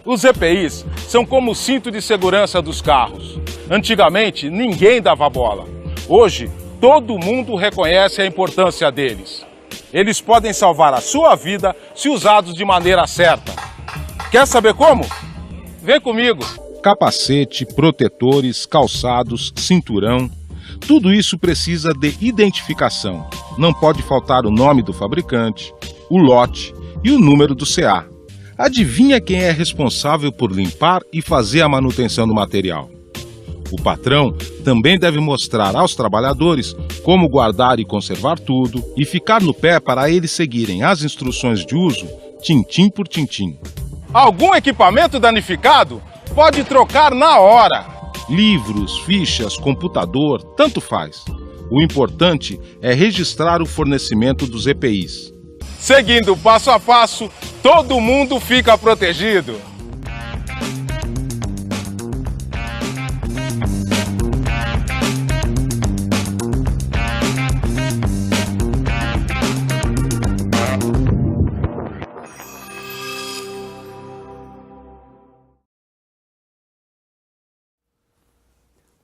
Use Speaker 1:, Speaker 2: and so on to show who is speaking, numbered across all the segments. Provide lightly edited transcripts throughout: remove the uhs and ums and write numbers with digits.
Speaker 1: Os EPIs são como o cinto de segurança dos carros. Antigamente, ninguém dava bola. Hoje, todo mundo reconhece a importância deles. Eles podem salvar a sua vida se usados de maneira certa. Quer saber como? Vem comigo.
Speaker 2: Capacete, protetores, calçados, cinturão, tudo isso precisa de identificação. Não pode faltar o nome do fabricante, o lote e o número do CA. Adivinha quem é responsável por limpar e fazer a manutenção do material? O patrão também deve mostrar aos trabalhadores como guardar e conservar tudo e ficar no pé para eles seguirem as instruções de uso, tintim por tintim.
Speaker 1: Algum equipamento danificado? Pode trocar na hora.
Speaker 2: Livros, fichas, computador, tanto faz. O importante é registrar o fornecimento dos EPIs.
Speaker 1: Seguindo passo a passo, todo mundo fica protegido.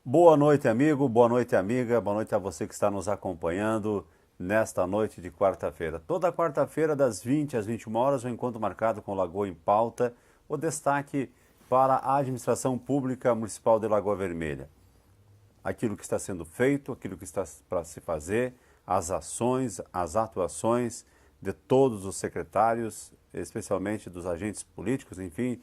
Speaker 3: Boa noite, amigo, boa noite, amiga, boa noite a você que está nos acompanhando nesta noite de quarta-feira. Toda quarta-feira, das 20 às 21 horas, o encontro marcado com Lagoa em Pauta, o destaque para a Administração Pública Municipal de Lagoa Vermelha. Aquilo que está sendo feito, aquilo que está para se fazer, as ações, as atuações de todos os secretários, especialmente dos agentes políticos, enfim,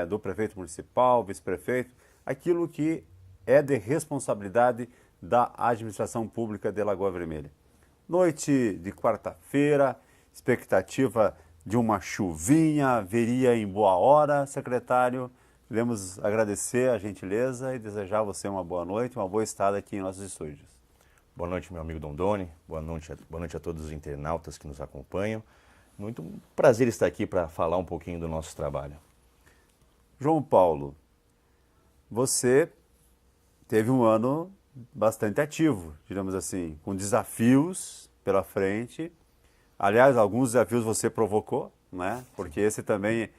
Speaker 3: do prefeito municipal, vice-prefeito, aquilo que é de responsabilidade da Administração Pública de Lagoa Vermelha. Noite de quarta-feira, expectativa de uma chuvinha, viria em boa hora, secretário. Queremos agradecer a gentileza e desejar a você uma boa noite, uma boa estada aqui em nossos estúdios.
Speaker 4: Boa noite, meu amigo Dondoni, boa noite a todos os internautas que nos acompanham. Muito prazer estar aqui para falar um pouquinho do nosso trabalho.
Speaker 3: João Paulo, você teve um ano bastante ativo, digamos assim, com desafios pela frente. Aliás, alguns desafios você provocou, né? Porque esse também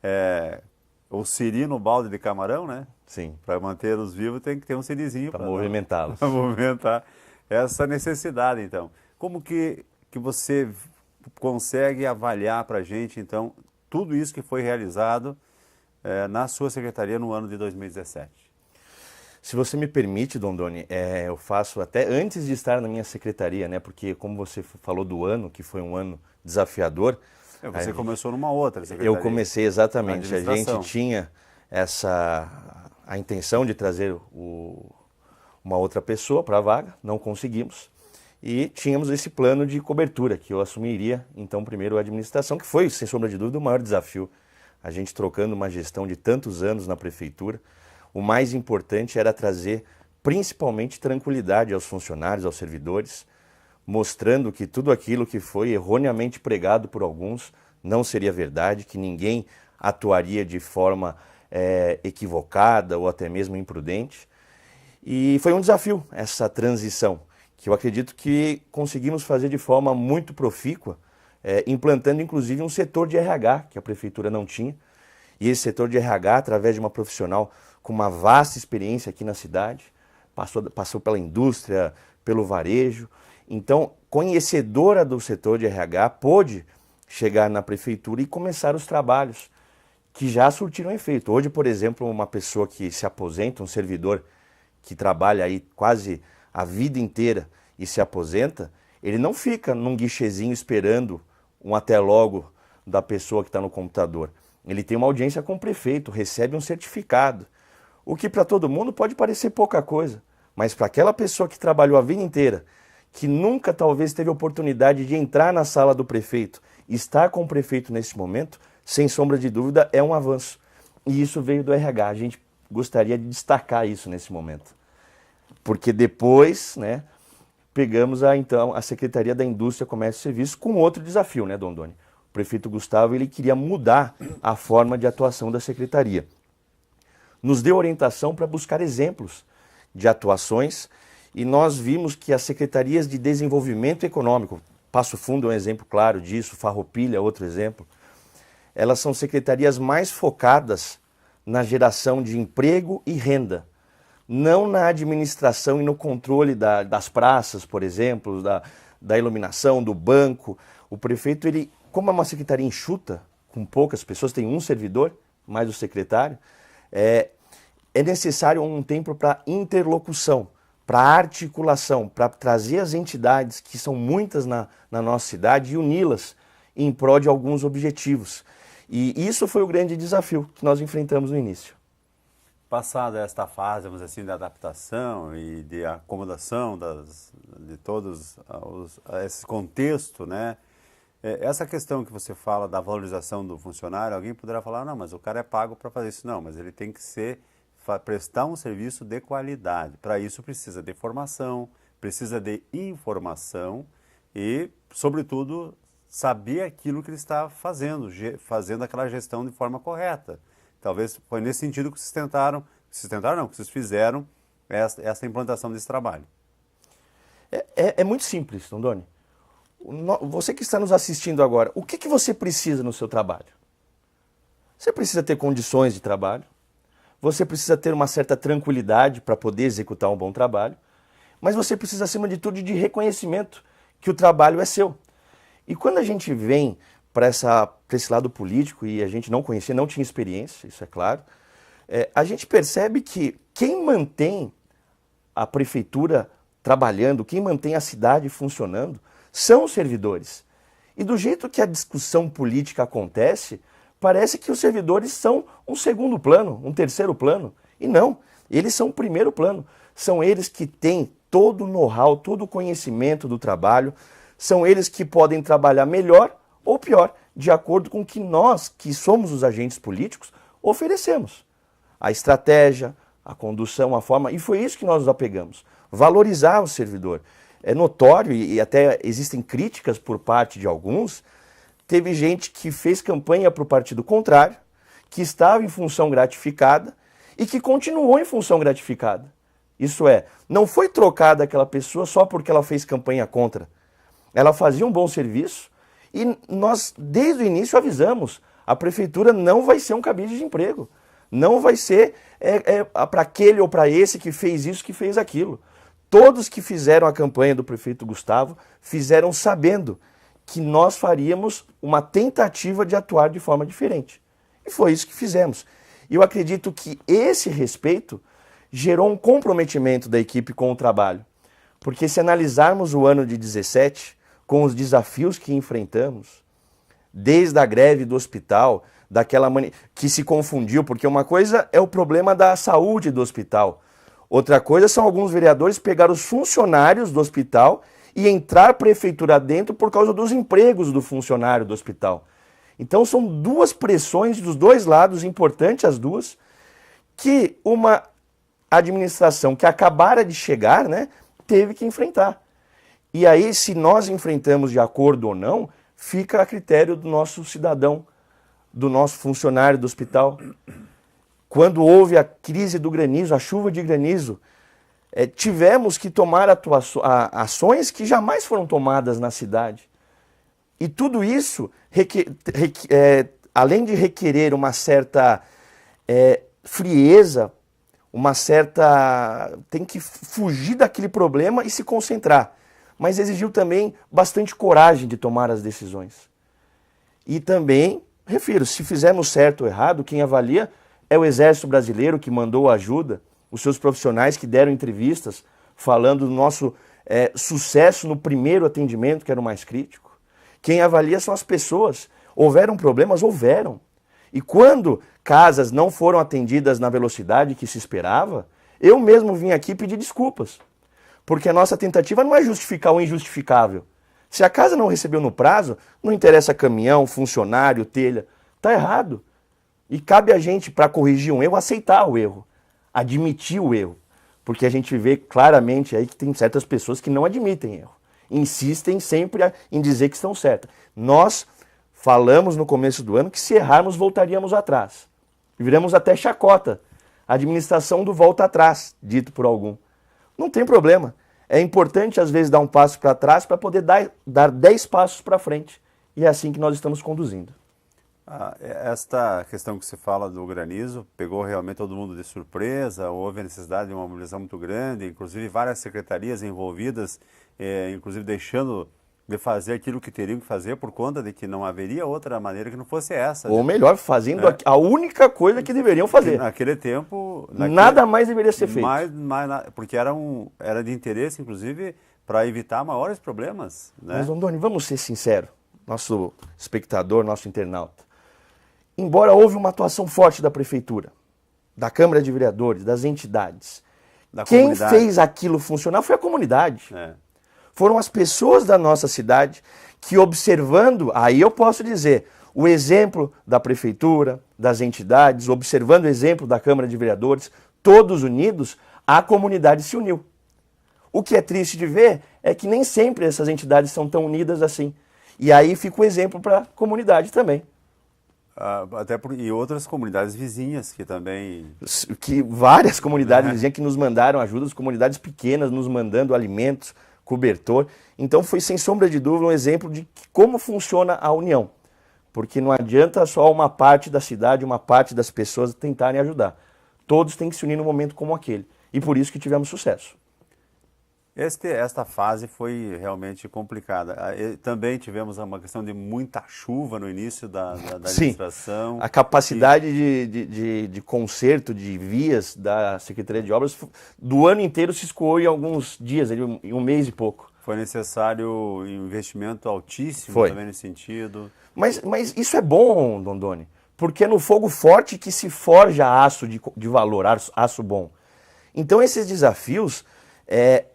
Speaker 3: é o siri no balde de camarão, né?
Speaker 4: Sim.
Speaker 3: Para mantê-los vivos tem que ter um sirizinho
Speaker 4: para movimentá-los.
Speaker 3: Para movimentar essa necessidade, então. Como que você consegue avaliar para a gente, então, tudo isso que foi realizado na sua secretaria no ano de 2017?
Speaker 4: Se você me permite, Dondoni, eu faço até antes de estar na minha secretaria, né? Porque como você falou do ano, que foi um ano desafiador.
Speaker 3: Você começou numa outra secretaria.
Speaker 4: Eu comecei exatamente. A gente tinha a intenção de trazer uma outra pessoa para a vaga, não conseguimos. E tínhamos esse plano de cobertura, que eu assumiria, então, primeiro a administração, que foi, sem sombra de dúvida, o maior desafio. A gente trocando uma gestão de tantos anos na prefeitura. O mais importante era trazer principalmente tranquilidade aos funcionários, aos servidores, mostrando que tudo aquilo que foi erroneamente pregado por alguns não seria verdade, que ninguém atuaria de forma equivocada ou até mesmo imprudente. E foi um desafio essa transição, que eu acredito que conseguimos fazer de forma muito profícua, implantando inclusive um setor de RH, que a prefeitura não tinha. E esse setor de RH, através de uma profissional com uma vasta experiência aqui na cidade, passou pela indústria, pelo varejo. Então, conhecedora do setor de RH, pôde chegar na prefeitura e começar os trabalhos que já surtiram efeito. Hoje, por exemplo, uma pessoa que se aposenta, um servidor que trabalha aí quase a vida inteira e se aposenta, ele não fica num guichezinho esperando um até logo da pessoa que está no computador. Ele tem uma audiência com o prefeito, recebe um certificado. O que para todo mundo pode parecer pouca coisa, mas para aquela pessoa que trabalhou a vida inteira, que nunca talvez teve oportunidade de entrar na sala do prefeito, estar com o prefeito nesse momento, sem sombra de dúvida, é um avanço. E isso veio do RH. A gente gostaria de destacar isso nesse momento. Porque depois, né, pegamos então a Secretaria da Indústria, Comércio e Serviços com outro desafio, né, Dondoni? O prefeito Gustavo ele queria mudar a forma de atuação da secretaria. Nos deu orientação para buscar exemplos de atuações e nós vimos que as secretarias de desenvolvimento econômico, Passo Fundo é um exemplo claro disso, Farroupilha é outro exemplo, elas são secretarias mais focadas na geração de emprego e renda, não na administração e no controle das praças, por exemplo, da iluminação, do banco. O prefeito, ele, como é uma secretaria enxuta, com poucas pessoas, tem um servidor, mais o secretário, é necessário um tempo para interlocução, para articulação, para trazer as entidades, que são muitas na nossa cidade, e uni-las em prol de alguns objetivos. E isso foi o grande desafio que nós enfrentamos no início.
Speaker 3: Passada esta fase, vamos dizer assim, de adaptação e de acomodação de todos esse contexto, né? Essa questão que você fala da valorização do funcionário, alguém poderá falar, não, mas o cara é pago para fazer isso. Não, mas ele tem que prestar um serviço de qualidade. Para isso precisa de formação, precisa de informação e, sobretudo, saber aquilo que ele está fazendo aquela gestão de forma correta. Talvez foi nesse sentido que que vocês fizeram essa implantação desse trabalho.
Speaker 4: É muito simples, Tondoni. Você que está nos assistindo agora, o que você precisa no seu trabalho? Você precisa ter condições de trabalho, você precisa ter uma certa tranquilidade para poder executar um bom trabalho, mas você precisa, acima de tudo, de reconhecimento que o trabalho é seu. E quando a gente vem para esse lado político, e a gente não conhecia, não tinha experiência, isso é claro, a gente percebe que quem mantém a prefeitura trabalhando, quem mantém a cidade funcionando, são os servidores. E do jeito que a discussão política acontece, parece que os servidores são um segundo plano, um terceiro plano. E não, eles são o primeiro plano. São eles que têm todo o know-how, todo o conhecimento do trabalho, são eles que podem trabalhar melhor ou pior, de acordo com o que nós, que somos os agentes políticos, oferecemos. A estratégia, a condução, a forma, e foi isso que nós nos apegamos. Valorizar o servidor. É notório, e até existem críticas por parte de alguns, teve gente que fez campanha para o partido contrário, que estava em função gratificada e que continuou em função gratificada. Isso é, não foi trocada aquela pessoa só porque ela fez campanha contra. Ela fazia um bom serviço e nós, desde o início, avisamos, a prefeitura não vai ser um cabide de emprego. Não vai ser para aquele ou para esse que fez isso, que fez aquilo. Todos que fizeram a campanha do prefeito Gustavo fizeram sabendo que nós faríamos uma tentativa de atuar de forma diferente. E foi isso que fizemos. E eu acredito que esse respeito gerou um comprometimento da equipe com o trabalho. Porque se analisarmos o ano de 17, com os desafios que enfrentamos, desde a greve do hospital, que se confundiu, porque uma coisa é o problema da saúde do hospital, outra coisa são alguns vereadores pegar os funcionários do hospital e entrar a prefeitura dentro por causa dos empregos do funcionário do hospital. Então são duas pressões dos dois lados, importantes as duas, que uma administração que acabara de chegar, né, teve que enfrentar. E aí, se nós enfrentamos de acordo ou não, fica a critério do nosso cidadão, do nosso funcionário do hospital. Quando houve a crise do granizo, a chuva de granizo, tivemos que tomar ações que jamais foram tomadas na cidade. E tudo isso, além de requerer uma certa frieza, tem que fugir daquele problema e se concentrar. Mas exigiu também bastante coragem de tomar as decisões. E também, refiro, se fizermos certo ou errado, quem avalia é o Exército Brasileiro, que mandou ajuda, os seus profissionais que deram entrevistas falando do nosso sucesso no primeiro atendimento, que era o mais crítico. Quem avalia são as pessoas. Houveram problemas? Houveram. E quando casas não foram atendidas na velocidade que se esperava, eu mesmo vim aqui pedir desculpas. Porque a nossa tentativa não é justificar o injustificável. Se a casa não recebeu no prazo, não interessa caminhão, funcionário, telha. Está errado. E cabe a gente, para corrigir um erro, aceitar o erro. Admitir o erro. Porque a gente vê claramente aí que tem certas pessoas que não admitem erro. Insistem sempre em dizer que estão certas. Nós Falamos no começo do ano que se errarmos voltaríamos atrás. Viramos até chacota. A administração do volta atrás, dito por algum. Não tem problema. É importante às vezes dar um passo para trás para poder dar 10 passos para frente. E é assim que nós estamos conduzindo.
Speaker 3: Esta questão que se fala do granizo pegou realmente todo mundo de surpresa, houve a necessidade de uma mobilização muito grande, inclusive várias secretarias envolvidas, inclusive deixando de fazer aquilo que teriam que fazer por conta de que não haveria outra maneira que não fosse essa.
Speaker 4: Ou melhor, fazendo a única coisa que deveriam fazer.
Speaker 3: Naquele tempo...
Speaker 4: Nada mais deveria ser feito.
Speaker 3: Porque era de interesse, inclusive, para evitar maiores problemas. Né?
Speaker 4: Mas, Rondoni, vamos ser sinceros, nosso espectador, nosso internauta. Embora houve uma atuação forte da Prefeitura, da Câmara de Vereadores, das entidades, quem fez aquilo funcionar foi a comunidade. Foram as pessoas da nossa cidade que, observando, aí eu posso dizer, o exemplo da Prefeitura, das entidades, observando o exemplo da Câmara de Vereadores, todos unidos, a comunidade se uniu. O que é triste de ver é que nem sempre essas entidades são tão unidas assim. E aí fica o exemplo para a comunidade também.
Speaker 3: E outras comunidades vizinhas que também...
Speaker 4: Várias comunidades vizinhas que nos mandaram ajuda, as comunidades pequenas nos mandando alimentos, cobertor. Então foi sem sombra de dúvida um exemplo de como funciona a união. Porque não adianta só uma parte da cidade, uma parte das pessoas tentarem ajudar. Todos têm que se unir num momento como aquele. E por isso que tivemos sucesso.
Speaker 3: Esta fase foi realmente complicada. Também tivemos uma questão de muita chuva no início da administração.
Speaker 4: Sim, a capacidade de conserto de vias da Secretaria de Obras do ano inteiro se escoou em alguns dias, em um mês e pouco.
Speaker 3: Foi necessário um investimento altíssimo também nesse sentido.
Speaker 4: Mas isso é bom, Rondoni, porque é no fogo forte que se forja aço de valor, aço bom. Então esses desafios...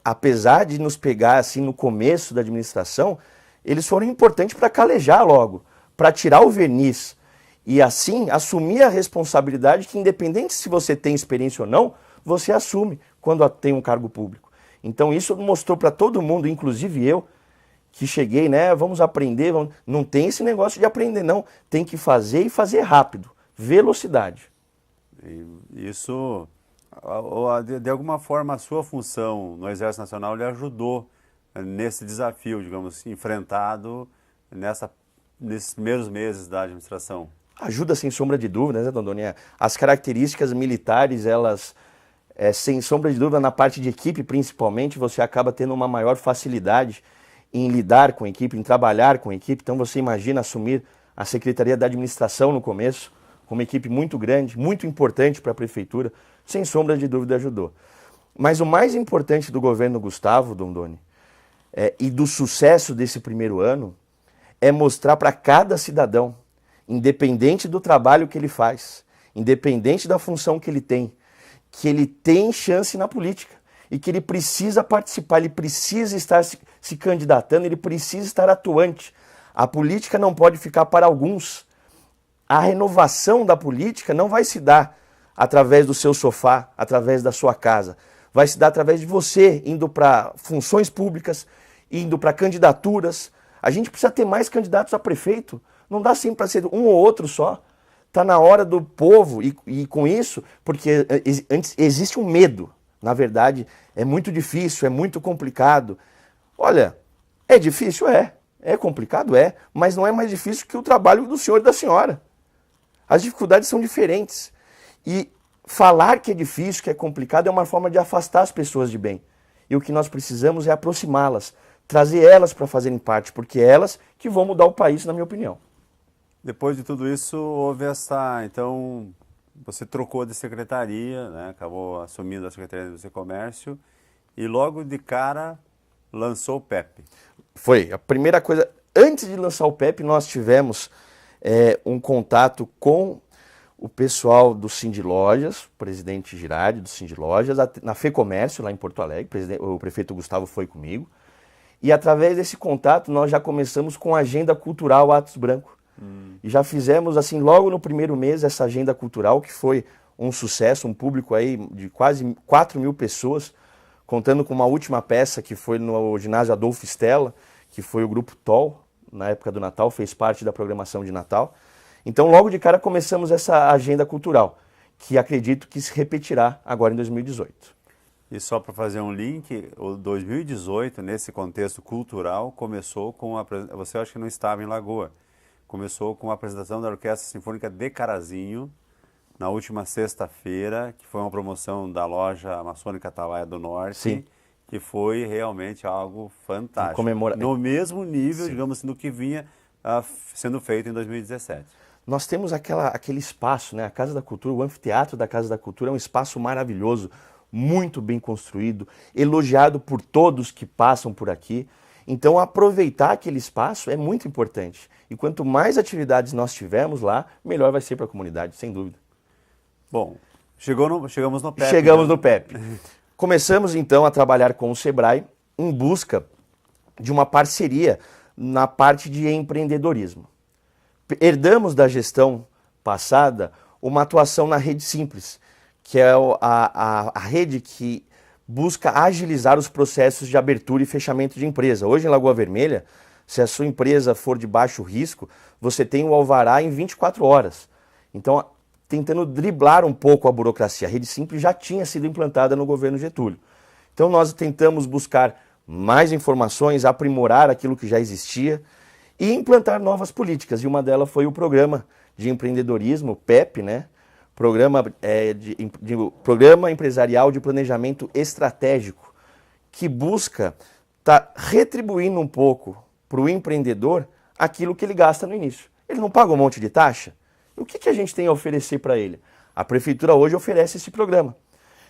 Speaker 4: apesar de nos pegar assim no começo da administração, eles foram importantes para calejar logo, para tirar o verniz e assim assumir a responsabilidade que, independente se você tem experiência ou não, você assume quando tem um cargo público. Então isso mostrou para todo mundo, inclusive eu, que cheguei, vamos aprender, não tem esse negócio de aprender não, tem que fazer e fazer rápido, velocidade.
Speaker 3: Isso... De alguma forma, a sua função no Exército Nacional lhe ajudou nesse desafio, digamos, enfrentado nesses primeiros meses da administração?
Speaker 4: Ajuda sem sombra de dúvida, né, Rondoni? As características militares, elas, sem sombra de dúvida, na parte de equipe principalmente, você acaba tendo uma maior facilidade em lidar com a equipe, em trabalhar com a equipe. Então você imagina assumir a Secretaria da Administração no começo, com uma equipe muito grande, muito importante para a Prefeitura, sem sombra de dúvida ajudou. Mas o mais importante do governo Gustavo, Rondoni, e do sucesso desse primeiro ano, é mostrar para cada cidadão, independente do trabalho que ele faz, independente da função que ele tem chance na política e que ele precisa participar, ele precisa estar se candidatando, ele precisa estar atuante. A política não pode ficar para alguns. A renovação da política não vai se dar através do seu sofá, através da sua casa. Vai se dar através de você, indo para funções públicas, indo para candidaturas. A gente precisa ter mais candidatos a prefeito. Não dá sempre para ser um ou outro só. Está na hora do povo, e com isso, porque antes existe um medo. Na verdade, é muito difícil, é muito complicado. Olha, é difícil? É complicado? Mas não é mais difícil que o trabalho do senhor e da senhora. As dificuldades são diferentes. E falar que é difícil, que é complicado, é uma forma de afastar as pessoas de bem. E o que nós precisamos é aproximá-las, trazer elas para fazerem parte, porque é elas que vão mudar o país, na minha opinião.
Speaker 3: Depois de tudo isso, houve então, você trocou de secretaria, acabou assumindo a Secretaria do Comércio, e logo de cara lançou o PEP. Foi, a primeira coisa, antes de lançar o PEP, nós tivemos um contato com o pessoal do Sindlojas, o presidente Girardi do Sindlojas, na FEComércio, lá em Porto Alegre, o prefeito Gustavo foi comigo, e através desse contato nós já começamos com a agenda cultural Atos Branco. E já fizemos, assim, logo no primeiro mês, essa agenda cultural, que foi um sucesso, um público aí de quase 4.000 pessoas, contando com uma última peça que foi no ginásio Adolfo Stella, que foi o grupo TOL,
Speaker 4: na época do Natal, fez parte da programação de Natal. Então, logo de cara, começamos essa agenda cultural, que acredito que se repetirá agora em 2018.
Speaker 3: E só para fazer um link, o 2018, nesse contexto cultural, começou com a... Você acha que não estava em Lagoa. Começou com a apresentação da Orquestra Sinfônica de Carazinho, na última sexta-feira, que foi uma promoção da loja Maçônica Atalaia do Norte.
Speaker 4: Sim.
Speaker 3: Que foi realmente algo fantástico.
Speaker 4: No
Speaker 3: mesmo nível,
Speaker 4: Sim.
Speaker 3: digamos assim, do que vinha sendo feito em 2017.
Speaker 4: Nós temos aquele espaço, né? A Casa da Cultura, o anfiteatro da Casa da Cultura é um espaço maravilhoso, muito bem construído, elogiado por todos que passam por aqui. Então, aproveitar aquele espaço é muito importante. E quanto mais atividades nós tivermos lá, melhor vai ser para a comunidade, sem dúvida.
Speaker 3: Bom, chegamos no PEP.
Speaker 4: Chegamos no PEP. Começamos, então, a trabalhar com o Sebrae em busca de uma parceria na parte de empreendedorismo. Herdamos da gestão passada uma atuação na Rede Simples, que é a rede que busca agilizar os processos de abertura e fechamento de empresa. Hoje, em Lagoa Vermelha, se a sua empresa for de baixo risco, você tem o alvará em 24 horas. Então, tentando driblar um pouco a burocracia. A Rede Simples já tinha sido implantada no governo Getúlio. Então, nós tentamos buscar mais informações, aprimorar aquilo que já existia e implantar novas políticas. E uma delas foi o Programa de Empreendedorismo, PEP, né? Programa Empresarial de Planejamento Estratégico, que busca estar retribuindo um pouco para o empreendedor aquilo que ele gasta no início. Ele não paga um monte de taxa? O que a gente tem a oferecer para ele? A Prefeitura hoje oferece esse programa,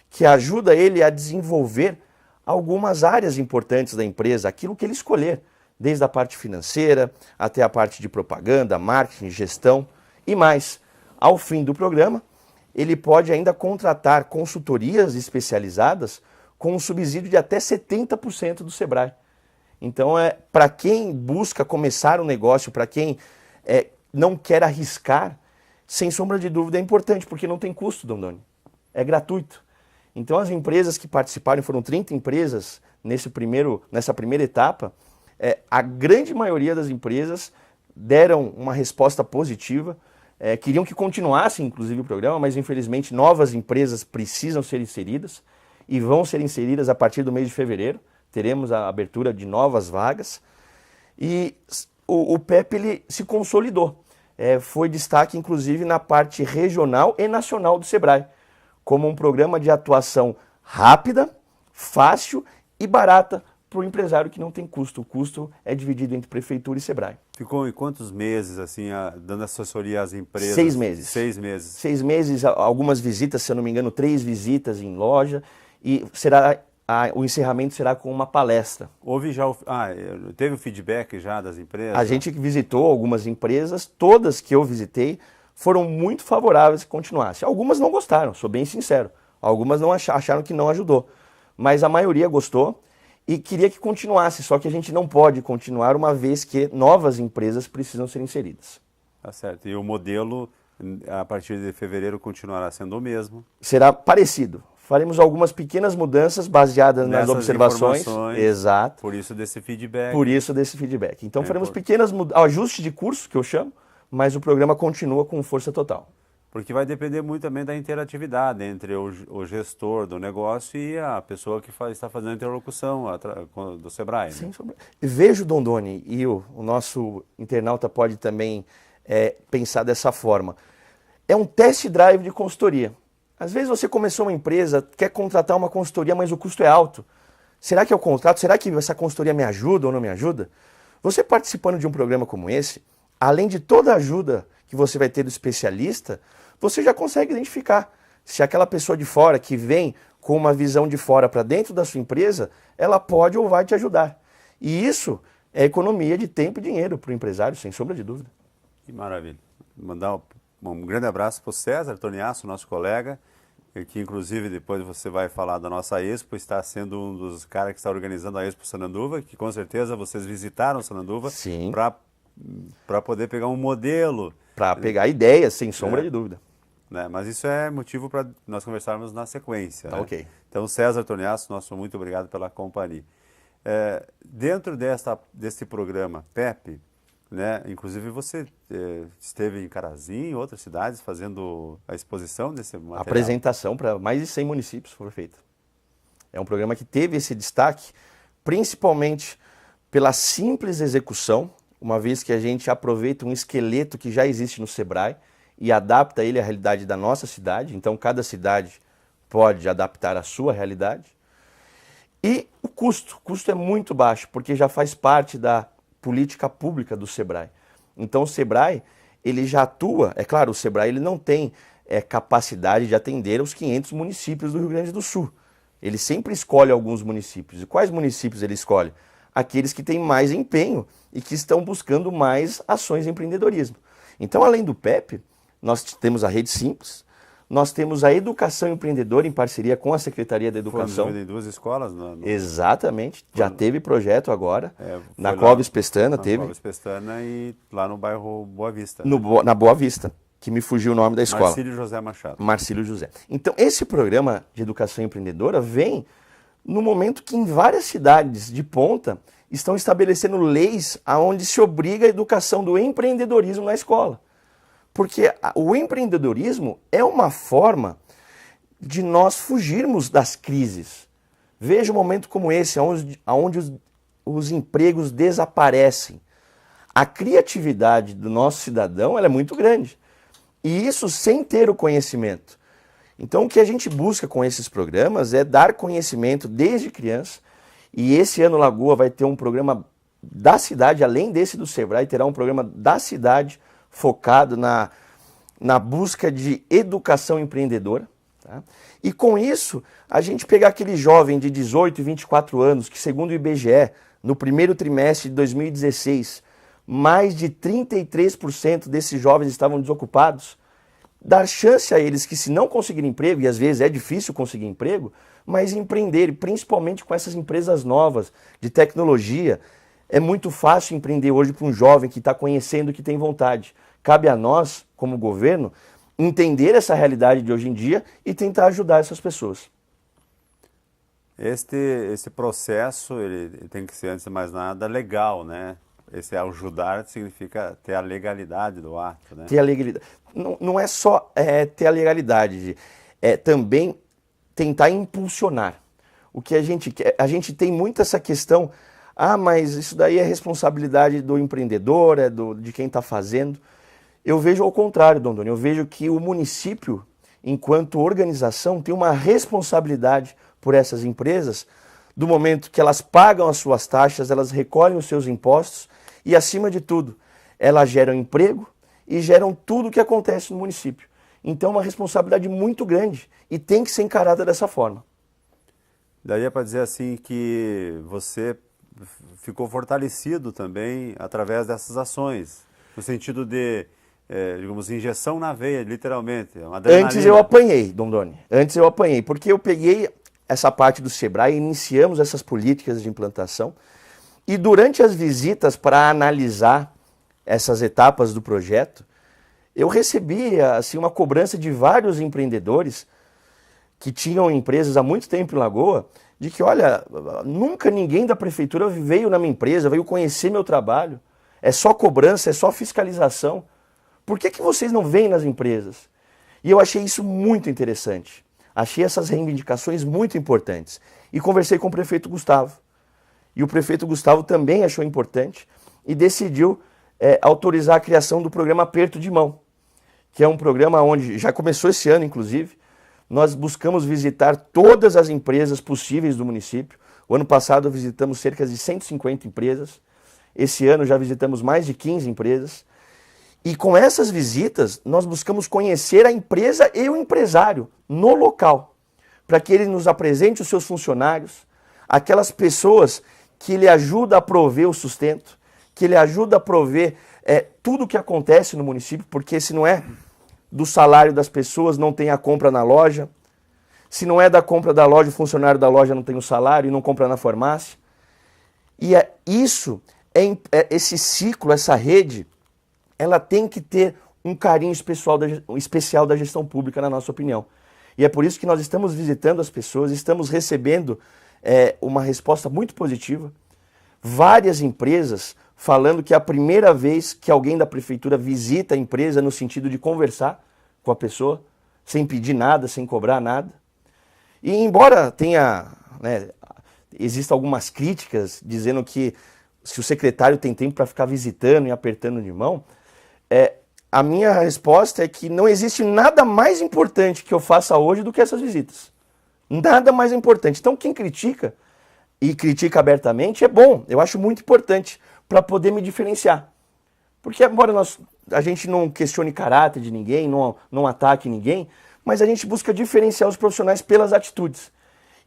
Speaker 4: que ajuda ele a desenvolver algumas áreas importantes da empresa, aquilo que ele escolher, desde a parte financeira até a parte de propaganda, marketing, gestão e mais. Ao fim do programa, ele pode ainda contratar consultorias especializadas com um subsídio de até 70% do Sebrae. Então, para quem busca começar um negócio, para quem não quer arriscar, sem sombra de dúvida é importante, porque não tem custo, Dondoni. É gratuito. Então, as empresas que participaram, foram 30 empresas nessa primeira etapa, a grande maioria das empresas deram uma resposta positiva, queriam que continuasse, inclusive, o programa, mas, infelizmente, novas empresas precisam ser inseridas e vão ser inseridas a partir do mês de fevereiro. Teremos a abertura de novas vagas e o PEP ele se consolidou. Foi destaque, inclusive, na parte regional e nacional do Sebrae, como um programa de atuação rápida, fácil e barata para o empresário que não tem custo. O custo é dividido entre Prefeitura e Sebrae.
Speaker 3: Ficou em quantos meses, assim, dando assessoria às empresas?
Speaker 4: 6 meses.
Speaker 3: 6 meses.
Speaker 4: 6 meses, algumas visitas, se eu não me engano, 3 visitas em loja, e o encerramento será com uma palestra.
Speaker 3: Teve o feedback já das empresas?
Speaker 4: A gente visitou algumas empresas, todas que eu visitei foram muito favoráveis que continuasse. Algumas não gostaram, sou bem sincero. Algumas não acharam que não ajudou. Mas a maioria gostou e queria que continuasse, só que a gente não pode continuar uma vez que novas empresas precisam ser inseridas.
Speaker 3: Tá certo. E o modelo, a partir de fevereiro, continuará sendo o mesmo?
Speaker 4: Será parecido. Faremos algumas pequenas mudanças baseadas nas observações. Exato.
Speaker 3: Por isso desse feedback.
Speaker 4: Por isso desse feedback. Então faremos pequenas ajustes de curso, que eu chamo, mas o programa continua com força total.
Speaker 3: Porque vai depender muito também da interatividade entre o gestor do negócio e a pessoa que está fazendo a interlocução do Sebrae. Né?
Speaker 4: Vejo, Dondoni, e o nosso internauta pode também pensar dessa forma. É um test drive de consultoria. Às vezes você começou uma empresa, quer contratar uma consultoria, mas o custo é alto. Será que eu contrato? Será que essa consultoria me ajuda ou não me ajuda? Você participando de um programa como esse, além de toda a ajuda que você vai ter do especialista, você já consegue identificar se aquela pessoa de fora que vem com uma visão de fora para dentro da sua empresa, ela pode ou vai te ajudar. E isso é economia de tempo e dinheiro para o empresário, sem sombra de dúvida.
Speaker 3: Que maravilha. Mandar um grande abraço para o César Toniasso, nosso colega, que inclusive depois você vai falar da nossa Expo, está sendo um dos caras que está organizando a Expo Sananduva, que com certeza vocês visitaram Sananduva para poder pegar um modelo.
Speaker 4: Para pegar ideias, sem sombra de dúvida.
Speaker 3: Mas isso é motivo para nós conversarmos na sequência.
Speaker 4: Tá, ok.
Speaker 3: Então, César Toniasso, nosso muito obrigado pela companhia. Dentro desse programa PEP, né? Inclusive você esteve em Carazinho, em outras cidades, fazendo a exposição desse material. A
Speaker 4: apresentação para mais de 100 municípios foi feita. É um programa que teve esse destaque, principalmente pela simples execução, uma vez que a gente aproveita um esqueleto que já existe no Sebrae e adapta ele à realidade da nossa cidade. Então, cada cidade pode adaptar a sua realidade. E o custo é muito baixo, porque já faz parte da política pública do Sebrae. Então o Sebrae, ele já atua, é claro, o Sebrae ele não tem capacidade de atender os 500 municípios do Rio Grande do Sul. Ele sempre escolhe alguns municípios. E quais municípios ele escolhe? Aqueles que têm mais empenho e que estão buscando mais ações de empreendedorismo. Então, além do PEP, nós temos a Rede Simples, nós temos a Educação Empreendedora em parceria com a Secretaria da Educação.
Speaker 3: Foram em 2 escolas?
Speaker 4: Exatamente, já teve projeto agora, na Clóvis Pestana teve.
Speaker 3: Na Clóvis Pestana e lá no bairro Boa Vista.
Speaker 4: Na Boa Vista, que me fugiu o nome da escola.
Speaker 3: Marcílio José Machado.
Speaker 4: Marcílio José. Então, esse programa de Educação Empreendedora vem no momento que em várias cidades de ponta estão estabelecendo leis onde se obriga a educação do empreendedorismo na escola. Porque o empreendedorismo é uma forma de nós fugirmos das crises. Veja um momento como esse, onde os empregos desaparecem. A criatividade do nosso cidadão ela é muito grande. E isso sem ter o conhecimento. Então o que a gente busca com esses programas é dar conhecimento desde criança. E esse ano Lagoa vai ter um programa da cidade, além desse do Sebrae, terá um programa da cidade focado na busca de educação empreendedora. Tá? E com isso, a gente pegar aquele jovem de 18 e 24 anos, que segundo o IBGE, no primeiro trimestre de 2016, mais de 33% desses jovens estavam desocupados, dar chance a eles que se não conseguirem emprego, e às vezes é difícil conseguir emprego, mas empreender, principalmente com essas empresas novas de tecnologia. É muito fácil empreender hoje para um jovem que está conhecendo, que tem vontade. Cabe a nós, como governo, entender essa realidade de hoje em dia e tentar ajudar essas pessoas.
Speaker 3: Esse processo ele tem que ser, antes de mais nada, legal, né? Esse ajudar significa ter a legalidade do ato, né?
Speaker 4: Ter a legalidade. Não é só ter a legalidade, é também tentar impulsionar. O que a gente quer, a gente tem muito essa questão, mas isso daí é responsabilidade do empreendedor, de quem está fazendo. Eu vejo ao contrário, Dom Doni, eu vejo que o município, enquanto organização, tem uma responsabilidade por essas empresas, do momento que elas pagam as suas taxas, elas recolhem os seus impostos e, acima de tudo, elas geram emprego e geram tudo o que acontece no município. Então é uma responsabilidade muito grande e tem que ser encarada dessa forma.
Speaker 3: Daria para dizer assim que você ficou fortalecido também através dessas ações, no sentido de, digamos, injeção na veia, literalmente. Uma adrenalina.
Speaker 4: Antes eu apanhei, Dom Doni, porque eu peguei essa parte do Sebrae, iniciamos essas políticas de implantação e durante as visitas para analisar essas etapas do projeto, eu recebi assim, uma cobrança de vários empreendedores que tinham empresas há muito tempo em Lagoa, de que, olha, nunca ninguém da prefeitura veio na minha empresa, veio conhecer meu trabalho, é só cobrança, é só fiscalização. Por que vocês não vêm nas empresas? E eu achei isso muito interessante. Achei essas reivindicações muito importantes. E conversei com o prefeito Gustavo. E o prefeito Gustavo também achou importante e decidiu autorizar a criação do programa Aperto de Mão, que é um programa onde, já começou esse ano inclusive, nós buscamos visitar todas as empresas possíveis do município. O ano passado visitamos cerca de 150 empresas, esse ano já visitamos mais de 15 empresas. E com essas visitas, nós buscamos conhecer a empresa e o empresário no local, para que ele nos apresente os seus funcionários, aquelas pessoas que ele ajuda a prover o sustento, que ele ajuda a prover tudo o que acontece no município, porque se não é do salário das pessoas, não tem a compra na loja. Se não é da compra da loja, o funcionário da loja não tem o salário e não compra na farmácia. E esse ciclo, essa rede, ela tem que ter um carinho especial da gestão pública, na nossa opinião. E é por isso que nós estamos visitando as pessoas, estamos recebendo uma resposta muito positiva. Várias empresas falando que é a primeira vez que alguém da prefeitura visita a empresa no sentido de conversar com a pessoa, sem pedir nada, sem cobrar nada. E embora tenha, existam algumas críticas dizendo que se o secretário tem tempo para ficar visitando e apertando de mão, a minha resposta é que não existe nada mais importante que eu faça hoje do que essas visitas. Nada mais importante. Então quem critica, e critica abertamente, é bom. Eu acho muito importante para poder me diferenciar. Porque embora a gente não questione caráter de ninguém, não ataque ninguém, mas a gente busca diferenciar os profissionais pelas atitudes.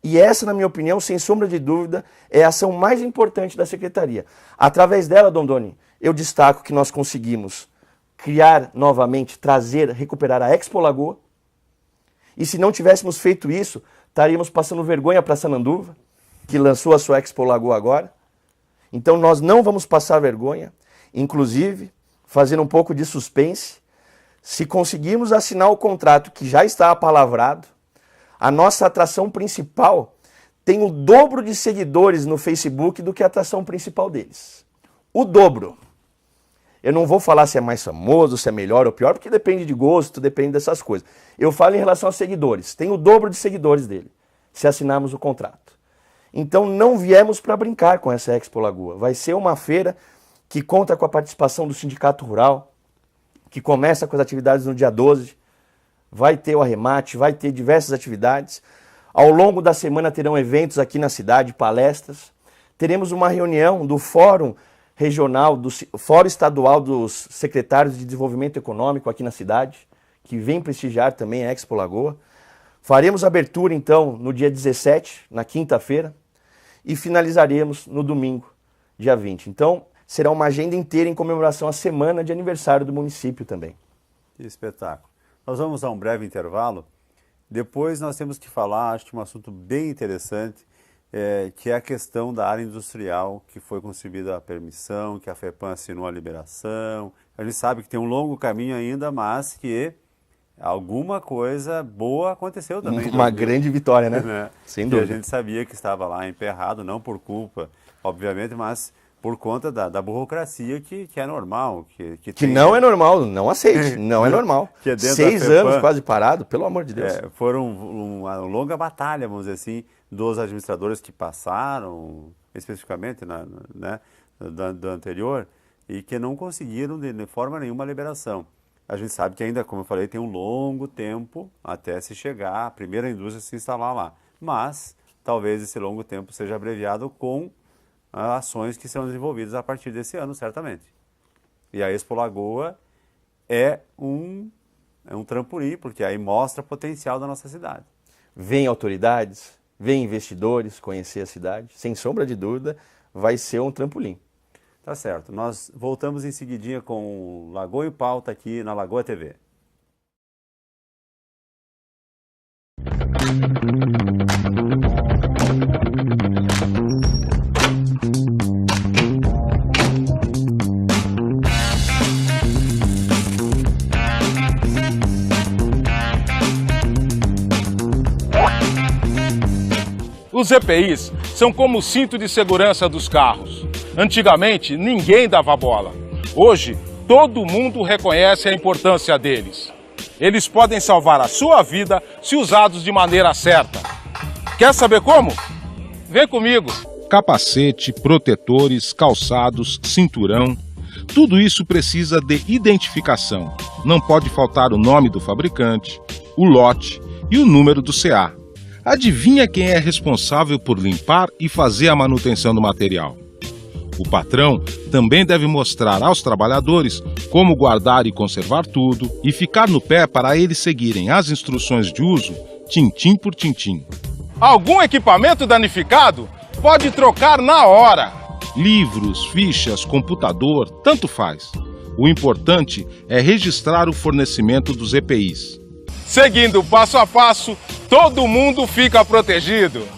Speaker 4: E essa, na minha opinião, sem sombra de dúvida, é a ação mais importante da Secretaria. Através dela, Dondoni, eu destaco que nós conseguimos criar novamente, recuperar a Expo Lagoa. E se não tivéssemos feito isso, estaríamos passando vergonha para Sananduva, que lançou a sua Expo Lagoa agora. Então nós não vamos passar vergonha, inclusive, fazendo um pouco de suspense, se conseguirmos assinar o contrato que já está apalavrado, a nossa atração principal tem o dobro de seguidores no Facebook do que a atração principal deles. O dobro. Eu não vou falar se é mais famoso, se é melhor ou pior, porque depende de gosto, depende dessas coisas. Eu falo em relação a seguidores. Tem o dobro de seguidores dele, se assinarmos o contrato. Então não viemos para brincar com essa Expo Lagoa. Vai ser uma feira que conta com a participação do Sindicato Rural, que começa com as atividades no dia 12, vai ter o arremate, vai ter diversas atividades. Ao longo da semana terão eventos aqui na cidade, palestras. Teremos uma reunião do Fórum Regional, do Fórum Estadual dos Secretários de Desenvolvimento Econômico aqui na cidade, que vem prestigiar também a Expo Lagoa. Faremos abertura, então, no dia 17, na quinta-feira, e finalizaremos no domingo, dia 20. Então, será uma agenda inteira em comemoração à semana de aniversário do município também.
Speaker 3: Que espetáculo. Nós vamos a um breve intervalo. Depois nós temos que falar, acho que um assunto bem interessante, que é a questão da área industrial, que foi concebida a permissão, que a FEPAM assinou a liberação. A gente sabe que tem um longo caminho ainda, mas que alguma coisa boa aconteceu também.
Speaker 4: Uma grande vitória, né? Sem dúvida.
Speaker 3: E a gente sabia que estava lá emperrado, não por culpa, obviamente, mas por conta da burocracia que é normal.
Speaker 4: Que não é normal, não aceite, não é normal.
Speaker 3: Que é
Speaker 4: 6 anos quase parado, pelo amor de Deus.
Speaker 3: Foram uma longa batalha, vamos dizer assim, dos administradores que passaram, especificamente do anterior, e que não conseguiram de forma nenhuma a liberação. A gente sabe que ainda, como eu falei, tem um longo tempo até se chegar, a primeira indústria se instalar lá. Mas talvez esse longo tempo seja abreviado com ações que serão desenvolvidas a partir desse ano, certamente. E a Expo Lagoa é um trampolim, porque aí mostra o potencial da nossa cidade.
Speaker 4: Vem autoridades, vem investidores conhecer a cidade, sem sombra de dúvida, vai ser um trampolim.
Speaker 3: Tá certo. Nós voltamos em seguidinha com Lagoa em Pauta aqui na Lagoa TV.
Speaker 1: Os EPIs são como o cinto de segurança dos carros. Antigamente, ninguém dava bola. Hoje, todo mundo reconhece a importância deles. Eles podem salvar a sua vida se usados de maneira certa. Quer saber como? Vem comigo.
Speaker 2: Capacete, protetores, calçados, cinturão, tudo isso precisa de identificação. Não pode faltar o nome do fabricante, o lote e o número do CA. Adivinha quem é responsável por limpar e fazer a manutenção do material? O patrão também deve mostrar aos trabalhadores como guardar e conservar tudo e ficar no pé para eles seguirem as instruções de uso, tintim por tintim.
Speaker 1: Algum equipamento danificado? Pode trocar na hora.
Speaker 2: Livros, fichas, computador, tanto faz. O importante é registrar o fornecimento dos EPIs.
Speaker 1: Seguindo passo a passo, todo mundo fica protegido.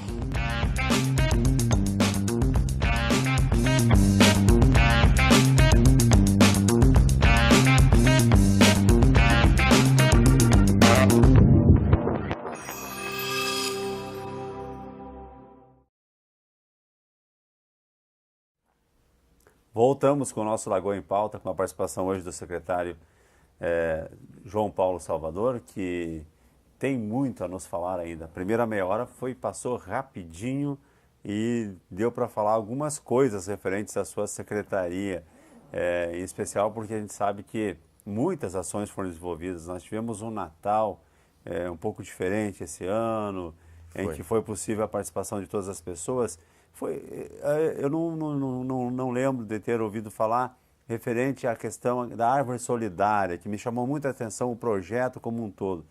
Speaker 3: Voltamos com o nosso Lagoa em Pauta, com a participação hoje do secretário João Paulo Salvador, que tem muito a nos falar ainda. A primeira meia hora passou rapidinho e deu para falar algumas coisas referentes à sua secretaria, em especial porque a gente sabe que muitas ações foram desenvolvidas. Nós tivemos um Natal um pouco diferente esse ano, em que foi possível a participação de todas as pessoas. Eu não lembro de ter ouvido falar referente à questão da árvore solidária, que me chamou muita atenção o projeto como um todo.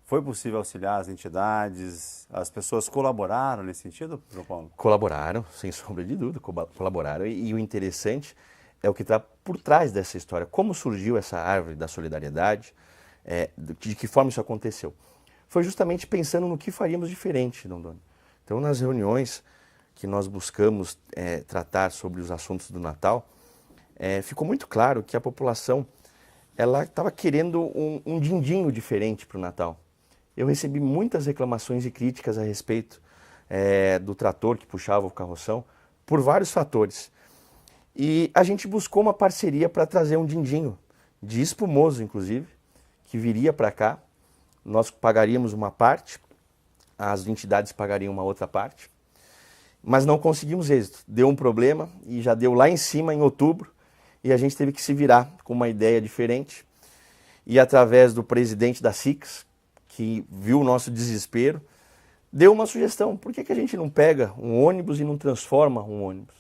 Speaker 3: Foi possível auxiliar as entidades, as pessoas colaboraram nesse sentido, João Paulo?
Speaker 4: Colaboraram, sem sombra de dúvida, colaboraram. E o interessante é o que está por trás dessa história. Como surgiu essa árvore da solidariedade, de que forma isso aconteceu. Foi justamente pensando no que faríamos diferente, Dondoni. Então, nas reuniões que nós buscamos tratar sobre os assuntos do Natal, ficou muito claro que a população estava querendo um dindinho diferente para o Natal. Eu recebi muitas reclamações e críticas a respeito do trator que puxava o carroção, por vários fatores. E a gente buscou uma parceria para trazer um dindinho, de espumoso inclusive, que viria para cá. Nós pagaríamos uma parte, as entidades pagariam uma outra parte, mas não conseguimos êxito. Deu um problema e já deu lá em cima em outubro, e a gente teve que se virar com uma ideia diferente. E através do presidente da SICS, que viu o nosso desespero, deu uma sugestão: por que a gente não pega um ônibus e não transforma um ônibus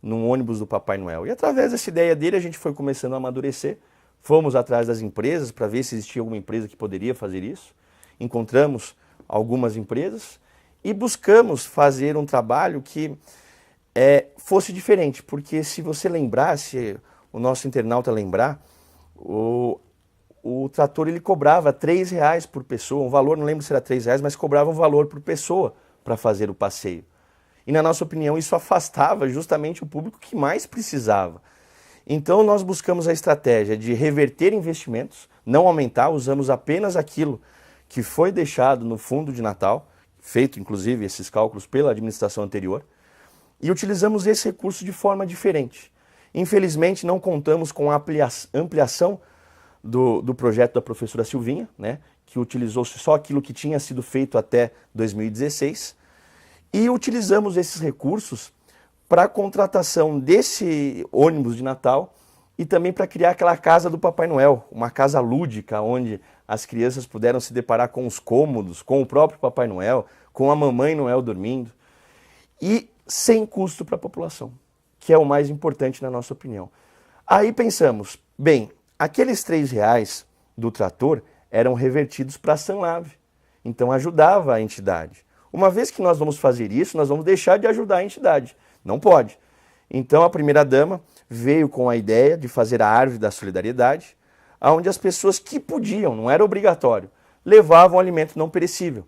Speaker 4: num ônibus do Papai Noel? E através dessa ideia dele a gente foi começando a amadurecer, fomos atrás das empresas para ver se existia alguma empresa que poderia fazer isso, encontramos algumas empresas e buscamos fazer um trabalho que fosse diferente, porque se você lembrar, se o nosso internauta lembrar, o trator ele cobrava R$3 por pessoa, um valor, não lembro se era R$3, mas cobrava um valor por pessoa para fazer o passeio. E na nossa opinião isso afastava justamente o público que mais precisava. Então nós buscamos a estratégia de reverter investimentos, não aumentar, usamos apenas aquilo que foi deixado no fundo de Natal, feito inclusive esses cálculos pela administração anterior, e utilizamos esse recurso de forma diferente. Infelizmente não contamos com a ampliação do projeto da professora Silvinha, né, que utilizou só aquilo que tinha sido feito até 2016, e utilizamos esses recursos para a contratação desse ônibus de Natal e também para criar aquela casa do Papai Noel, uma casa lúdica onde as crianças puderam se deparar com os cômodos, com o próprio Papai Noel, com a Mamãe Noel dormindo, e sem custo para a população, que é o mais importante na nossa opinião. Aí pensamos, bem, aqueles R$3 do trator eram revertidos para a Sanlave, então ajudava a entidade. Uma vez que nós vamos fazer isso, nós vamos deixar de ajudar a entidade. Não pode. Então a primeira-dama veio com a ideia de fazer a árvore da solidariedade, onde as pessoas que podiam, não era obrigatório, levavam alimento não perecível.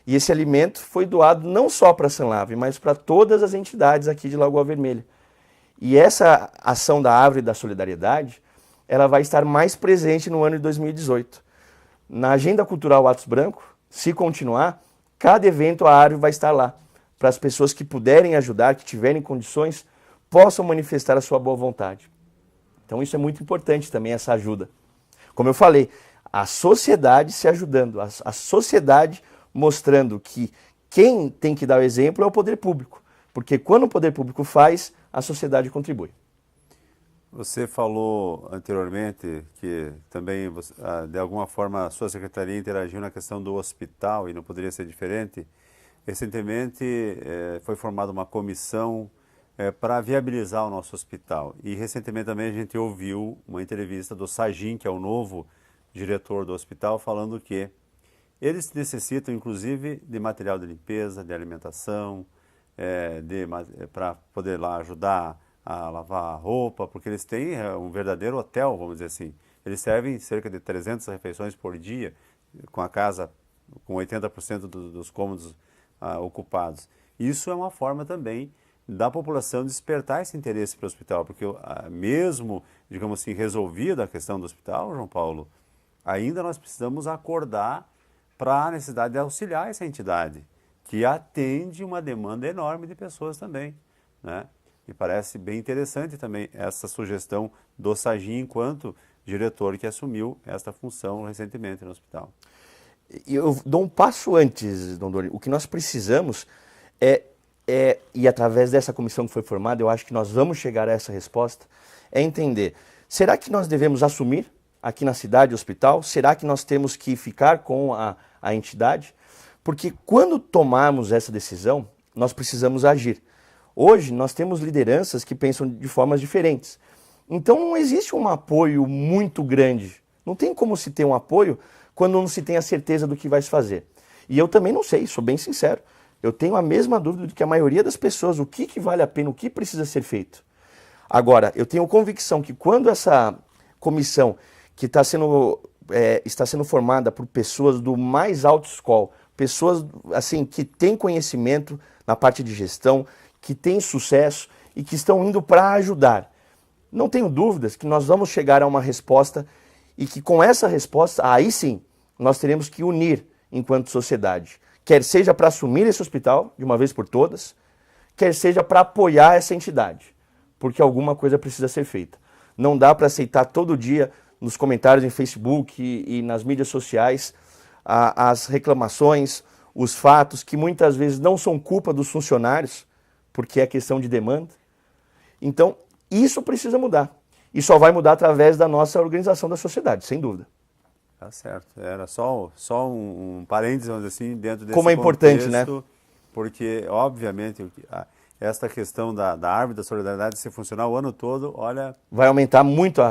Speaker 4: E esse alimento foi doado não só para a Sanlave, mas para todas as entidades aqui de Lagoa Vermelha. E essa ação da árvore da solidariedade, ela vai estar mais presente no ano de 2018. Na agenda cultural Atos Branco, se continuar, cada evento a árvore vai estar lá, para as pessoas que puderem ajudar, que tiverem condições, possam manifestar a sua boa vontade. Então isso é muito importante também, essa ajuda. Como eu falei, a sociedade se ajudando, a sociedade mostrando que quem tem que dar o exemplo é o poder público, porque quando o poder público faz, a sociedade contribui.
Speaker 3: Você falou anteriormente que também, de alguma forma, a sua secretaria interagiu na questão do hospital e não poderia ser diferente. Recentemente foi formada uma comissão para viabilizar o nosso hospital. E recentemente também a gente ouviu uma entrevista do Sagim, que é o novo diretor do hospital, falando que eles necessitam, inclusive, de material de limpeza, de alimentação, para poder lá ajudar a lavar a roupa, porque eles têm um verdadeiro hotel, vamos dizer assim. Eles servem cerca de 300 refeições por dia, com a casa com 80% dos cômodos ocupados. Isso é uma forma também da população despertar esse interesse para o hospital, porque mesmo, digamos assim, resolvida a questão do hospital, João Paulo, ainda nós precisamos acordar para a necessidade de auxiliar essa entidade, que atende uma demanda enorme de pessoas também, né? E parece bem interessante também essa sugestão do Sagim enquanto diretor que assumiu esta função recentemente no hospital.
Speaker 4: Eu dou um passo antes, Dom Doni. O que nós precisamos e através dessa comissão que foi formada, eu acho que nós vamos chegar a essa resposta, é entender, será que nós devemos assumir aqui na cidade o hospital? Será que nós temos que ficar com a entidade? Porque quando tomarmos essa decisão, nós precisamos agir. Hoje, nós temos lideranças que pensam de formas diferentes. Então, não existe um apoio muito grande. Não tem como se ter um apoio quando não se tem a certeza do que vai se fazer. E eu também não sei, sou bem sincero. Eu tenho a mesma dúvida do que a maioria das pessoas, o que vale a pena, o que precisa ser feito. Agora, eu tenho convicção que quando essa comissão que está sendo formada por pessoas do mais alto escola, pessoas assim que têm conhecimento na parte de gestão, que têm sucesso e que estão indo para ajudar. Não tenho dúvidas que nós vamos chegar a uma resposta e que com essa resposta, aí sim, nós teremos que unir enquanto sociedade. Quer seja para assumir esse hospital de uma vez por todas, quer seja para apoiar essa entidade, porque alguma coisa precisa ser feita. Não dá para aceitar todo dia nos comentários em Facebook e nas mídias sociais as reclamações, os fatos que muitas vezes não são culpa dos funcionários, porque é questão de demanda. Então, isso precisa mudar. E só vai mudar através da nossa organização da sociedade, sem dúvida.
Speaker 3: Tá certo. Era só um parênteses, vamos dizer assim, dentro desse
Speaker 4: como é importante,
Speaker 3: contexto,
Speaker 4: né?
Speaker 3: Porque, obviamente, esta questão da árvore da solidariedade se funcionar o ano todo, olha...
Speaker 4: Vai aumentar muito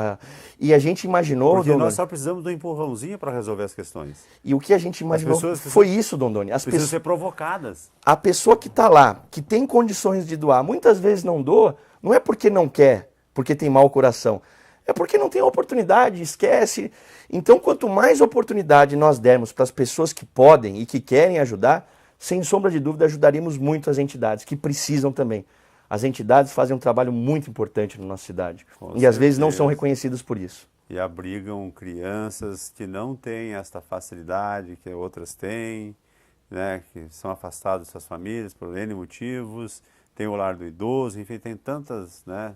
Speaker 4: E a gente imaginou...
Speaker 3: Porque nós só precisamos de um empurrãozinho para resolver as questões.
Speaker 4: E o que a gente imaginou foi isso, Dom Doni.
Speaker 3: As precisam ser provocadas.
Speaker 4: A pessoa que está lá, que tem condições de doar, muitas vezes não doa, não é porque não quer, porque tem mau coração. É porque não tem oportunidade, esquece. Então, quanto mais oportunidade nós dermos para as pessoas que podem e que querem ajudar, sem sombra de dúvida, ajudaríamos muito as entidades, que precisam também. As entidades fazem um trabalho muito importante na nossa cidade. E às vezes não são reconhecidas por isso.
Speaker 3: E abrigam crianças que não têm esta facilidade que outras têm, né, que são afastadas de suas famílias por N motivos, tem o lar do idoso, enfim, tem tantas, né,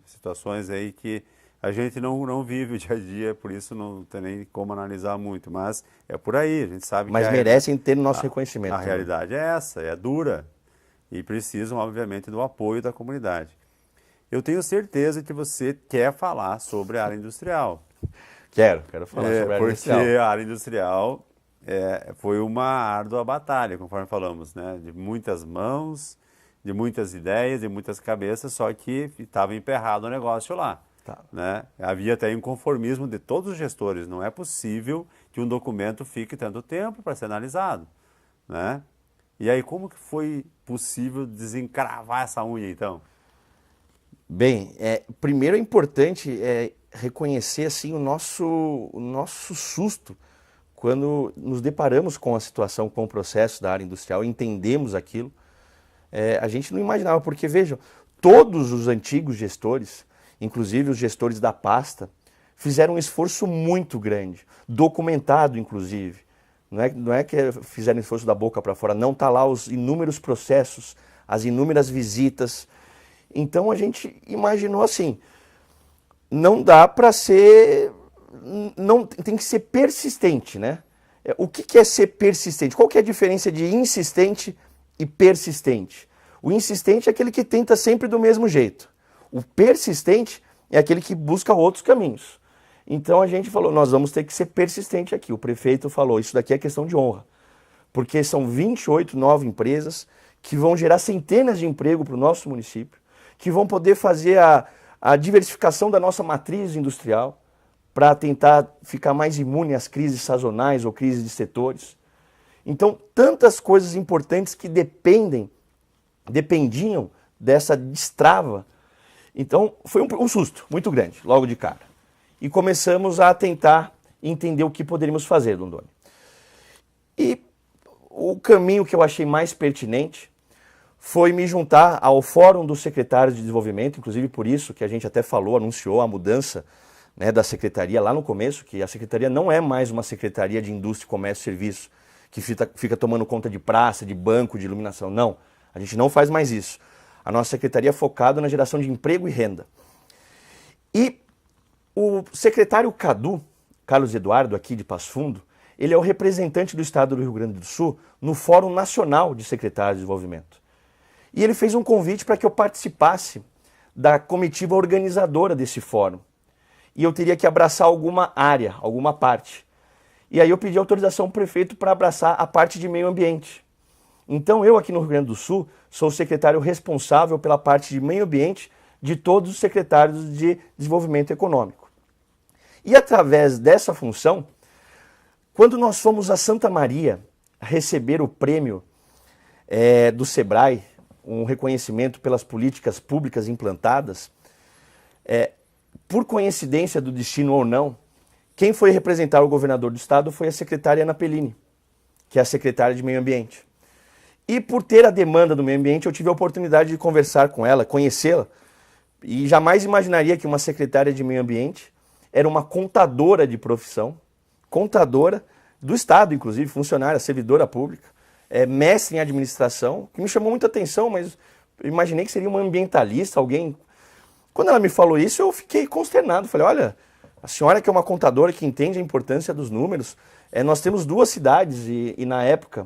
Speaker 3: situações aí que a gente não vive o dia a dia, por isso não tem nem como analisar muito, mas é por aí, a gente sabe
Speaker 4: mas
Speaker 3: que...
Speaker 4: merecem ter o nosso reconhecimento.
Speaker 3: A realidade é essa, é dura, e precisam, obviamente, do apoio da comunidade. Eu tenho certeza que você quer falar sobre a área industrial.
Speaker 4: Quero falar sobre a área industrial.
Speaker 3: Porque a área industrial foi uma árdua batalha, conforme falamos, né? De muitas mãos, de muitas ideias, de muitas cabeças, só que estava emperrado o negócio lá.
Speaker 4: Tá.
Speaker 3: Né? Havia até inconformismo de todos os gestores. Não é possível que um documento fique tanto tempo para ser analisado. Né? E aí, como que foi possível desencravar essa unha, então?
Speaker 4: Bem, primeiro é importante reconhecer assim, o nosso susto quando nos deparamos com a situação, com o processo da área industrial, entendemos aquilo. A gente não imaginava, porque vejam, todos os antigos gestores, inclusive os gestores da pasta, fizeram um esforço muito grande, documentado inclusive. Não é que fizeram esforço da boca para fora, não, está lá os inúmeros processos, as inúmeras visitas. Então a gente imaginou assim, não dá para ser, tem que ser persistente, né? O que é ser persistente? Qual que é a diferença de insistente e persistente? O insistente é aquele que tenta sempre do mesmo jeito. O persistente é aquele que busca outros caminhos. Então a gente falou, nós vamos ter que ser persistente aqui. O prefeito falou, isso daqui é questão de honra. Porque são 28 novas empresas que vão gerar centenas de empregos para o nosso município, que vão poder fazer a diversificação da nossa matriz industrial para tentar ficar mais imune às crises sazonais ou crises de setores. Então, tantas coisas importantes que dependiam dessa destrava. Então, foi um susto muito grande, logo de cara. E começamos a tentar entender o que poderíamos fazer, Dom Doni. E o caminho que eu achei mais pertinente foi me juntar ao Fórum dos Secretários de Desenvolvimento, inclusive por isso que a gente até falou, anunciou a mudança, né, da secretaria lá no começo, que a secretaria não é mais uma secretaria de indústria, comércio e serviço, que fica tomando conta de praça, de banco, de iluminação. Não, a gente não faz mais isso. A nossa secretaria é focada na geração de emprego e renda. E o secretário Cadu, Carlos Eduardo, aqui de Passo Fundo, ele é o representante do Estado do Rio Grande do Sul no Fórum Nacional de Secretários de Desenvolvimento. E ele fez um convite para que eu participasse da comitiva organizadora desse fórum. E eu teria que abraçar alguma área, alguma parte. E aí eu pedi autorização ao prefeito para abraçar a parte de meio ambiente. Então eu aqui no Rio Grande do Sul sou o secretário responsável pela parte de meio ambiente de todos os secretários de desenvolvimento econômico. E através dessa função, quando nós fomos a Santa Maria receber o prêmio do SEBRAE, um reconhecimento pelas políticas públicas implantadas, por coincidência do destino ou não, quem foi representar o governador do estado foi a secretária Ana Pellini, que é a secretária de meio ambiente. E por ter a demanda do meio ambiente, eu tive a oportunidade de conversar com ela, conhecê-la, e jamais imaginaria que uma secretária de meio ambiente era uma contadora de profissão, contadora do estado, inclusive, funcionária, servidora pública, mestre em administração, que me chamou muita atenção, mas eu imaginei que seria uma ambientalista, alguém... Quando ela me falou isso, eu fiquei consternado. Falei, olha, a senhora que é uma contadora que entende a importância dos números, nós temos 2 cidades e na época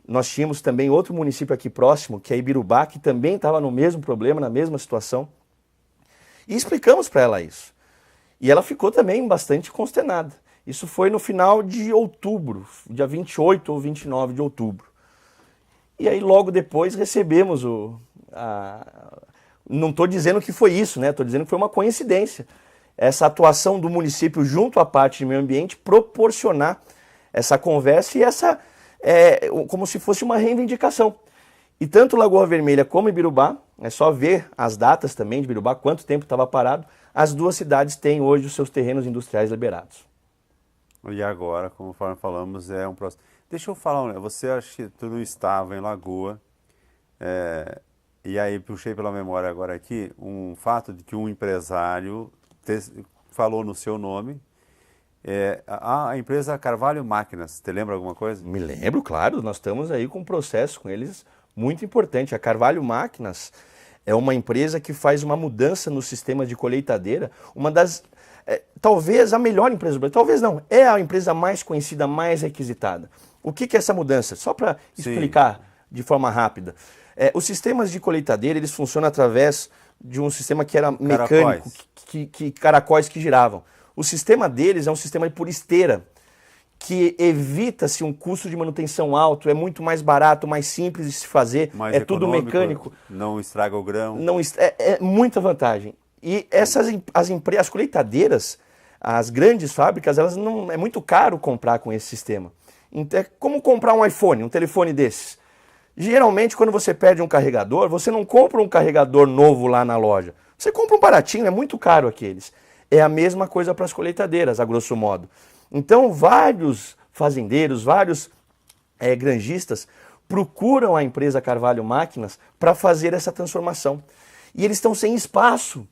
Speaker 4: nós tínhamos também outro município aqui próximo, que é Ibirubá, que também estava no mesmo problema, na mesma situação. E explicamos para ela isso. E ela ficou também bastante consternada. Isso foi no final de outubro, dia 28 ou 29 de outubro. E aí logo depois recebemos Não estou dizendo que foi isso, né? Estou dizendo que foi uma coincidência. Essa atuação do município junto à parte de meio ambiente proporcionar essa conversa e como se fosse uma reivindicação. E tanto Lagoa Vermelha como Ibirubá, é só ver as datas também de Ibirubá, quanto tempo estava parado, as 2 cidades têm hoje os seus terrenos industriais liberados.
Speaker 3: E agora, conforme falamos, é um processo. Deixa eu falar, você acha que tu não estava em Lagoa, e aí puxei pela memória agora aqui um fato de que um empresário falou no seu nome, a empresa Carvalho Máquinas, te lembra alguma coisa?
Speaker 4: Me lembro, claro, nós estamos aí com um processo com eles muito importante. A Carvalho Máquinas é uma empresa que faz uma mudança no sistema de colheitadeira, uma das, talvez a melhor empresa do Brasil, talvez não, é a empresa mais conhecida, mais requisitada. O que é essa mudança? Só para explicar de forma rápida. Os sistemas de colheitadeira, eles funcionam através de um sistema que era mecânico, caracóis que giravam. O sistema deles é um sistema por esteira, que evita-se um custo de manutenção alto, é muito mais barato, mais simples de se fazer,
Speaker 3: mais
Speaker 4: tudo mecânico.
Speaker 3: Não estraga o grão.
Speaker 4: É muita vantagem. E as colheitadeiras, as grandes fábricas, elas não é muito caro comprar com esse sistema. Então, é como comprar um iPhone, um telefone desses. Geralmente, quando você perde um carregador, você não compra um carregador novo lá na loja. Você compra um baratinho, é muito caro aqueles. É a mesma coisa para as colheitadeiras, a grosso modo. Então, vários fazendeiros, vários granjistas procuram a empresa Carvalho Máquinas para fazer essa transformação. E eles estão sem espaço.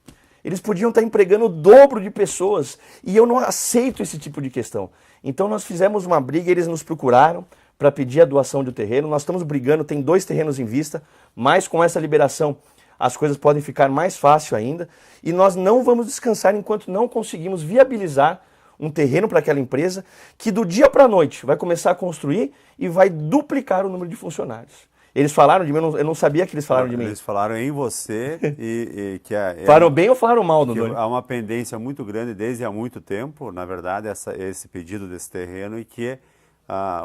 Speaker 4: Eles podiam estar empregando o dobro de pessoas. E eu não aceito esse tipo de questão. Então, nós fizemos uma briga, eles nos procuraram para pedir a doação de um terreno. Nós estamos brigando, tem 2 terrenos em vista, mas com essa liberação as coisas podem ficar mais fácil ainda. E nós não vamos descansar enquanto não conseguimos viabilizar um terreno para aquela empresa que do dia para a noite vai começar a construir e vai duplicar o número de funcionários. Eles falaram de mim, eu não sabia que eles falaram de mim.
Speaker 3: Eles falaram em você e que
Speaker 4: falaram bem ou falaram mal, Dodô?
Speaker 3: Há uma pendência muito grande desde há muito tempo, na verdade, esse pedido desse terreno e que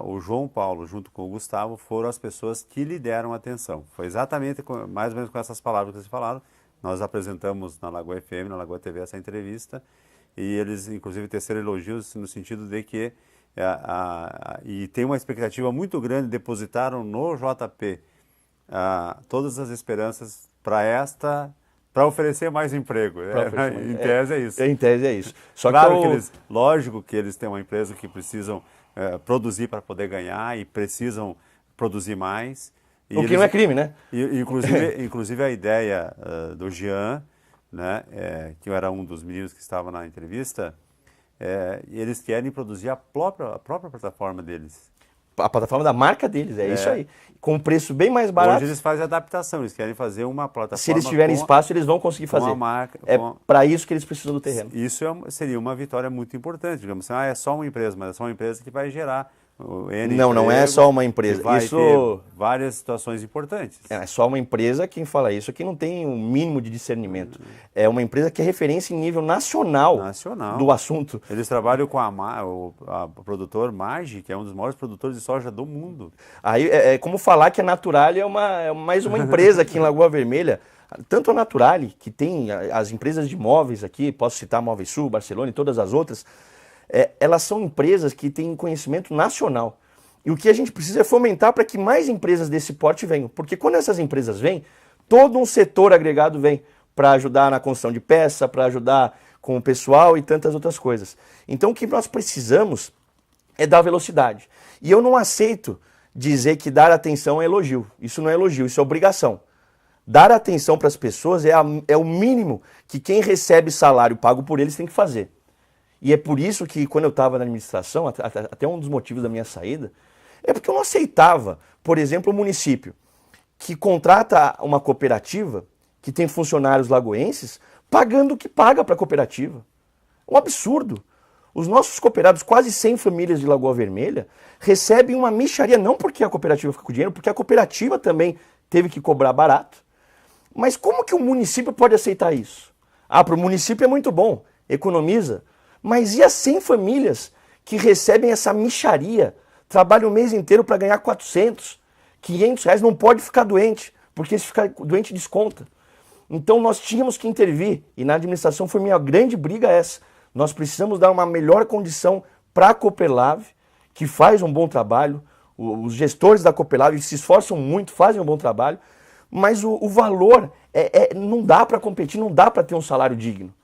Speaker 3: o João Paulo, junto com o Gustavo, foram as pessoas que lhe deram atenção. Foi exatamente mais ou menos com essas palavras que vocês falaram. Nós apresentamos na Lagoa FM, na Lagoa TV, essa entrevista e eles, inclusive, teceram elogios no sentido de que e tem uma expectativa muito grande, depositaram no JP todas as esperanças para oferecer mais emprego. Em tese é isso.
Speaker 4: Em tese é isso. Só
Speaker 3: claro lógico que eles têm uma empresa que precisam produzir para poder ganhar e precisam produzir mais.
Speaker 4: O que não é crime, né?
Speaker 3: Inclusive a ideia do Jean, né, que era um dos meninos que estava na entrevista, eles querem produzir a própria plataforma deles.
Speaker 4: a plataforma da marca deles, isso aí. Com um preço bem mais barato.
Speaker 3: Hoje eles fazem adaptação, eles querem fazer uma plataforma.
Speaker 4: Se eles tiverem espaço, eles vão conseguir fazer. Para isso que eles precisam do terreno.
Speaker 3: Isso seria uma vitória muito importante. Digamos assim, é só uma empresa, mas é só uma empresa que vai gerar
Speaker 4: não é só uma empresa.
Speaker 3: Vai ter várias situações importantes.
Speaker 4: É só uma empresa, quem fala isso aqui não tem um mínimo de discernimento. É uma empresa que é referência em nível nacional do assunto.
Speaker 3: Eles trabalham com a produtor Maggi, que é um dos maiores produtores de soja do mundo.
Speaker 4: Aí é como falar que a Naturale é mais uma empresa aqui em Lagoa Vermelha. Tanto a Naturale, que tem as empresas de móveis aqui, posso citar Móveis Sul, Barcelona e todas as outras, elas são empresas que têm conhecimento nacional. E o que a gente precisa é fomentar para que mais empresas desse porte venham. Porque quando essas empresas vêm, todo um setor agregado vem para ajudar na construção de peça, para ajudar com o pessoal e tantas outras coisas. Então o que nós precisamos é dar velocidade. E eu não aceito dizer que dar atenção é elogio. Isso não é elogio, isso é obrigação. Dar atenção para as pessoas é o mínimo que quem recebe salário pago por eles tem que fazer. E é por isso que quando eu estava na administração, até um dos motivos da minha saída, é porque eu não aceitava, por exemplo, o município que contrata uma cooperativa que tem funcionários lagoenses pagando o que paga para a cooperativa. Um absurdo. Os nossos cooperados, quase 100 famílias de Lagoa Vermelha, recebem uma mixaria, não porque a cooperativa fica com dinheiro, porque a cooperativa também teve que cobrar barato. Mas como que o município pode aceitar isso? Para o município é muito bom, economiza. Mas e as 100 famílias que recebem essa mixaria, trabalham o mês inteiro para ganhar 400, 500 reais, não pode ficar doente, porque se ficar doente desconta. Então nós tínhamos que intervir, e na administração foi minha grande briga essa. Nós precisamos dar uma melhor condição para a Cooperlave, que faz um bom trabalho, os gestores da Cooperlave se esforçam muito, fazem um bom trabalho, mas o valor não dá para competir, não dá para ter um salário digno.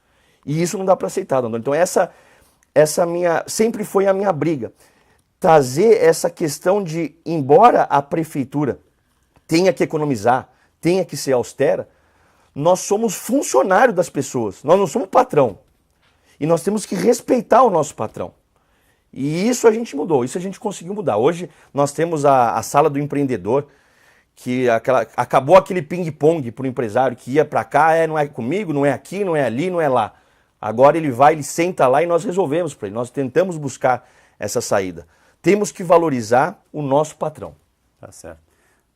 Speaker 4: E isso não dá para aceitar, Dondon. Então essa sempre foi a minha briga. Trazer essa questão de, embora a prefeitura tenha que economizar, tenha que ser austera, nós somos funcionários das pessoas, nós não somos patrão. E nós temos que respeitar o nosso patrão. E isso a gente mudou, isso a gente conseguiu mudar. Hoje nós temos a sala do empreendedor, que acabou aquele ping-pong para o empresário que ia para cá, não é comigo, não é aqui, não é ali, não é lá. Agora ele senta lá e nós resolvemos para ele, nós tentamos buscar essa saída. Temos que valorizar o nosso patrão.
Speaker 3: Tá certo.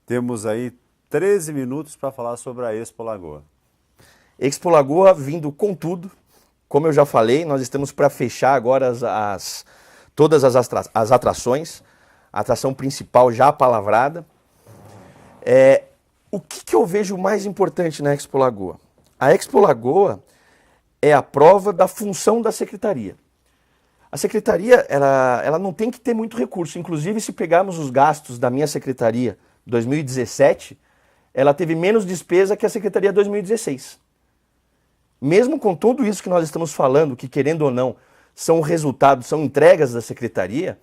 Speaker 3: Temos aí 13 minutos para falar sobre a Expo Lagoa.
Speaker 4: Expo Lagoa vindo com tudo. Como eu já falei, nós estamos para fechar agora todas as atrações. A atração principal já palavrada. O que eu vejo mais importante na Expo Lagoa? A Expo Lagoa é a prova da função da secretaria. A secretaria ela não tem que ter muito recurso. Inclusive, se pegarmos os gastos da minha secretaria 2017, ela teve menos despesa que a secretaria 2016. Mesmo com tudo isso que nós estamos falando, que querendo ou não, são resultados, são entregas da secretaria,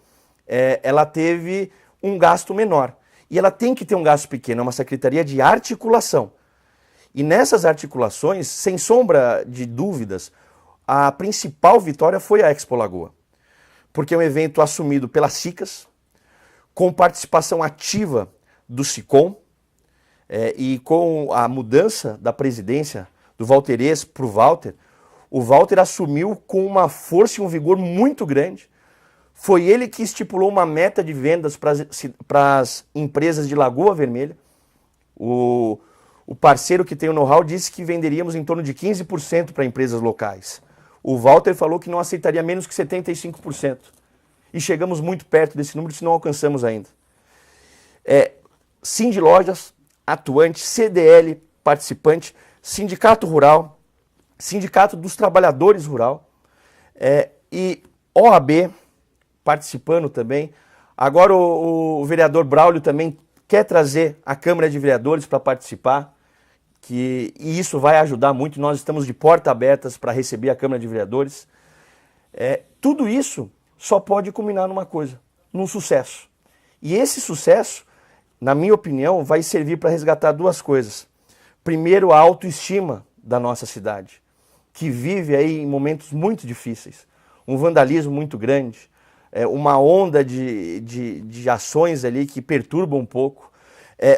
Speaker 4: ela teve um gasto menor. E ela tem que ter um gasto pequeno, é uma secretaria de articulação. E nessas articulações, sem sombra de dúvidas, a principal vitória foi a Expo Lagoa. Porque é um evento assumido pelas SICAS, com participação ativa do SICOM, e com a mudança da presidência do Valterês para o Walter assumiu com uma força e um vigor muito grande. Foi ele que estipulou uma meta de vendas para as empresas de Lagoa Vermelha. O parceiro que tem o know-how disse que venderíamos em torno de 15% para empresas locais. O Walter falou que não aceitaria menos que 75%. E chegamos muito perto desse número, se não alcançamos ainda. Sind Lojas, atuante, CDL, participante, Sindicato Rural, Sindicato dos Trabalhadores Rural, e OAB participando também. Agora o vereador Braulio também quer trazer a Câmara de Vereadores para participar, e isso vai ajudar muito. Nós estamos de portas abertas para receber a Câmara de Vereadores. Tudo isso só pode culminar numa coisa, num sucesso. E esse sucesso, na minha opinião, vai servir para resgatar duas coisas. Primeiro, a autoestima da nossa cidade, que vive aí em momentos muito difíceis. Um vandalismo muito grande, uma onda de ações ali que perturbam um pouco,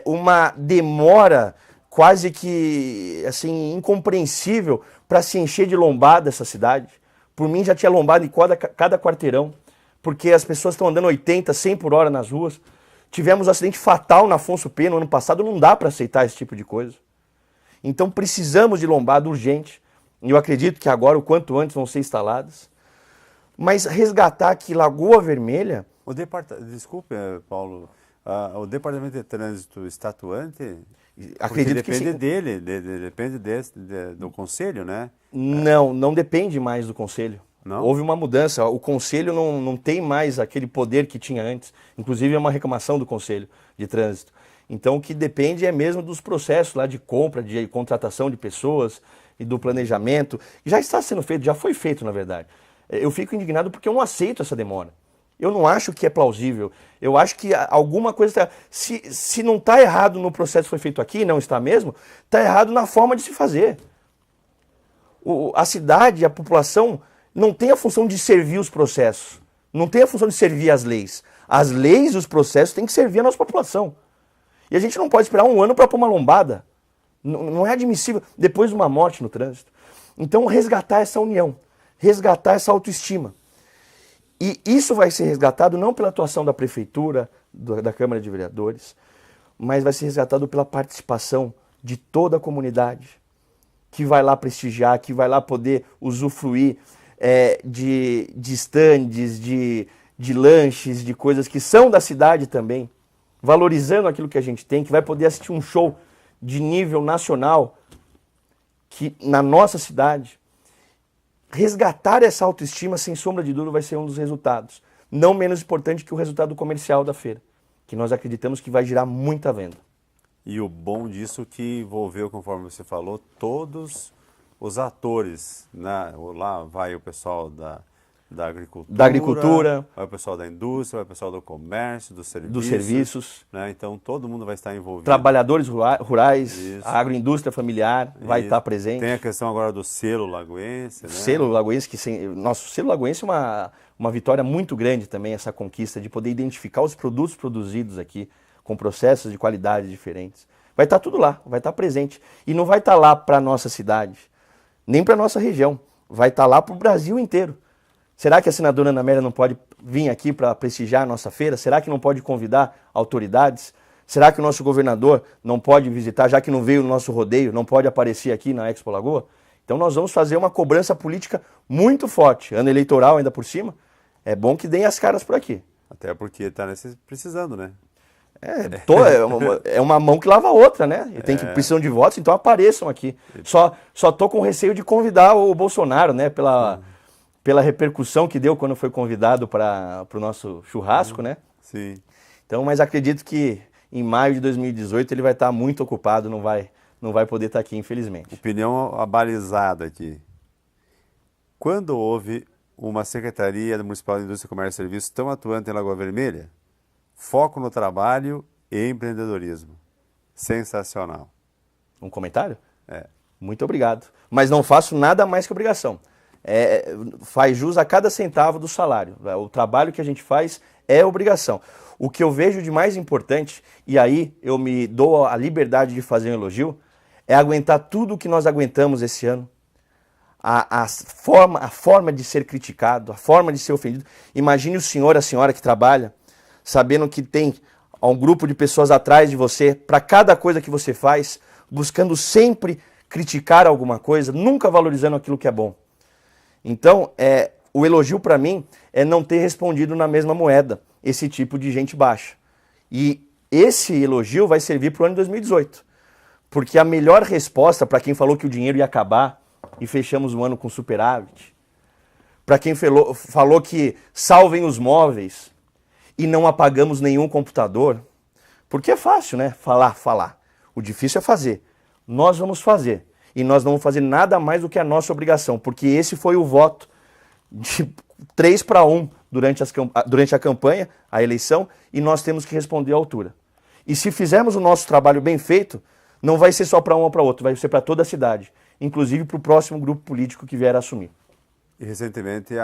Speaker 4: uma demora quase que assim incompreensível para se encher de lombada essa cidade. Por mim já tinha lombada em cada quarteirão, porque as pessoas estão andando 80, 100 por hora nas ruas. Tivemos um acidente fatal na Afonso Pena no ano passado, não dá para aceitar esse tipo de coisa. Então precisamos de lombada urgente, e eu acredito que agora, o quanto antes, vão ser instaladas. Mas resgatar que Lagoa Vermelha...
Speaker 3: Desculpe, Paulo, o Departamento de Trânsito está atuante?
Speaker 4: Acredito que sim.
Speaker 3: Depende do Conselho, né?
Speaker 4: Não depende mais do Conselho.
Speaker 3: Não?
Speaker 4: Houve uma mudança, o Conselho não tem mais aquele poder que tinha antes. Inclusive é uma reclamação do Conselho de Trânsito. Então o que depende é mesmo dos processos lá de compra, de contratação de pessoas e do planejamento. Já está sendo feito, já foi feito na verdade. Eu fico indignado porque eu não aceito essa demora. Eu não acho que é plausível. Eu acho que alguma coisa está... Se não está errado no processo que foi feito aqui, não está mesmo, está errado na forma de se fazer. A cidade, a população, não tem a função de servir os processos. Não tem a função de servir as leis. As leis e os processos têm que servir a nossa população. E a gente não pode esperar um ano para pôr uma lombada. Não é admissível depois de uma morte no trânsito. Então, resgatar essa união, resgatar essa autoestima. E isso vai ser resgatado não pela atuação da Prefeitura, da Câmara de Vereadores, mas vai ser resgatado pela participação de toda a comunidade, que vai lá prestigiar, que vai lá poder usufruir de estandes, de lanches, de coisas que são da cidade também, valorizando aquilo que a gente tem, que vai poder assistir um show de nível nacional que na nossa cidade. Resgatar essa autoestima, sem sombra de dúvida, vai ser um dos resultados. Não menos importante que o resultado comercial da feira, que nós acreditamos que vai gerar muita venda.
Speaker 3: E o bom disso que envolveu, conforme você falou, todos os atores, né? Lá vai o pessoal da agricultura, vai o pessoal da indústria, vai o pessoal do comércio, dos serviços. Né? Então todo mundo vai estar envolvido.
Speaker 4: Trabalhadores rurais, a agroindústria familiar vai estar presente.
Speaker 3: Tem a questão agora do selo lagoense. Né?
Speaker 4: Selo lagoense, nosso selo lagoense é uma vitória muito grande também, essa conquista de poder identificar os produtos produzidos aqui, com processos de qualidade diferentes. Vai estar tudo lá, vai estar presente. E não vai estar lá para a nossa cidade, nem para a nossa região. Vai estar lá para o Brasil inteiro. Será que a senadora Ana Amélia não pode vir aqui para prestigiar a nossa feira? Será que não pode convidar autoridades? Será que o nosso governador não pode visitar, já que não veio no nosso rodeio, não pode aparecer aqui na Expo Lagoa? Então nós vamos fazer uma cobrança política muito forte, ano eleitoral ainda por cima. É bom que deem as caras por aqui.
Speaker 3: Até porque está precisando, né?
Speaker 4: É uma mão que lava a outra, né? E precisam de votos, então apareçam aqui. Só tô com receio de convidar o Bolsonaro, né? Pela repercussão que deu quando foi convidado para o nosso churrasco, né?
Speaker 3: Sim.
Speaker 4: Então, mas acredito que em maio de 2018 ele vai estar muito ocupado, não vai poder estar aqui, infelizmente.
Speaker 3: Opinião abalizada aqui. Quando houve uma Secretaria Municipal de Indústria, Comércio e Serviços tão atuante em Lagoa Vermelha, foco no trabalho e empreendedorismo. Sensacional.
Speaker 4: Um comentário? Muito obrigado. Mas não faço nada mais que obrigação. Faz jus a cada centavo do salário. O trabalho que a gente faz é obrigação. O que eu vejo de mais importante, e aí eu me dou a liberdade de fazer um elogio, é aguentar tudo o que nós aguentamos esse ano. A forma de ser criticado, a forma de ser ofendido. Imagine o senhor, a senhora que trabalha, sabendo que tem um grupo de pessoas atrás de você, para cada coisa que você faz, buscando sempre criticar alguma coisa, nunca valorizando aquilo que é bom. Então, o elogio para mim é não ter respondido na mesma moeda esse tipo de gente baixa. E esse elogio vai servir para o ano de 2018. Porque a melhor resposta para quem falou que o dinheiro ia acabar e fechamos o ano com superávit, para quem falou que salvem os móveis e não apagamos nenhum computador, porque é fácil, né? Falar. O difícil é fazer. Nós vamos fazer. E nós não vamos fazer nada mais do que a nossa obrigação, porque esse foi o voto de 3-1 durante a campanha, a eleição, e nós temos que responder à altura. E se fizermos o nosso trabalho bem feito, não vai ser só para um ou para outro, vai ser para toda a cidade, inclusive para o próximo grupo político que vier a assumir.
Speaker 3: E recentemente,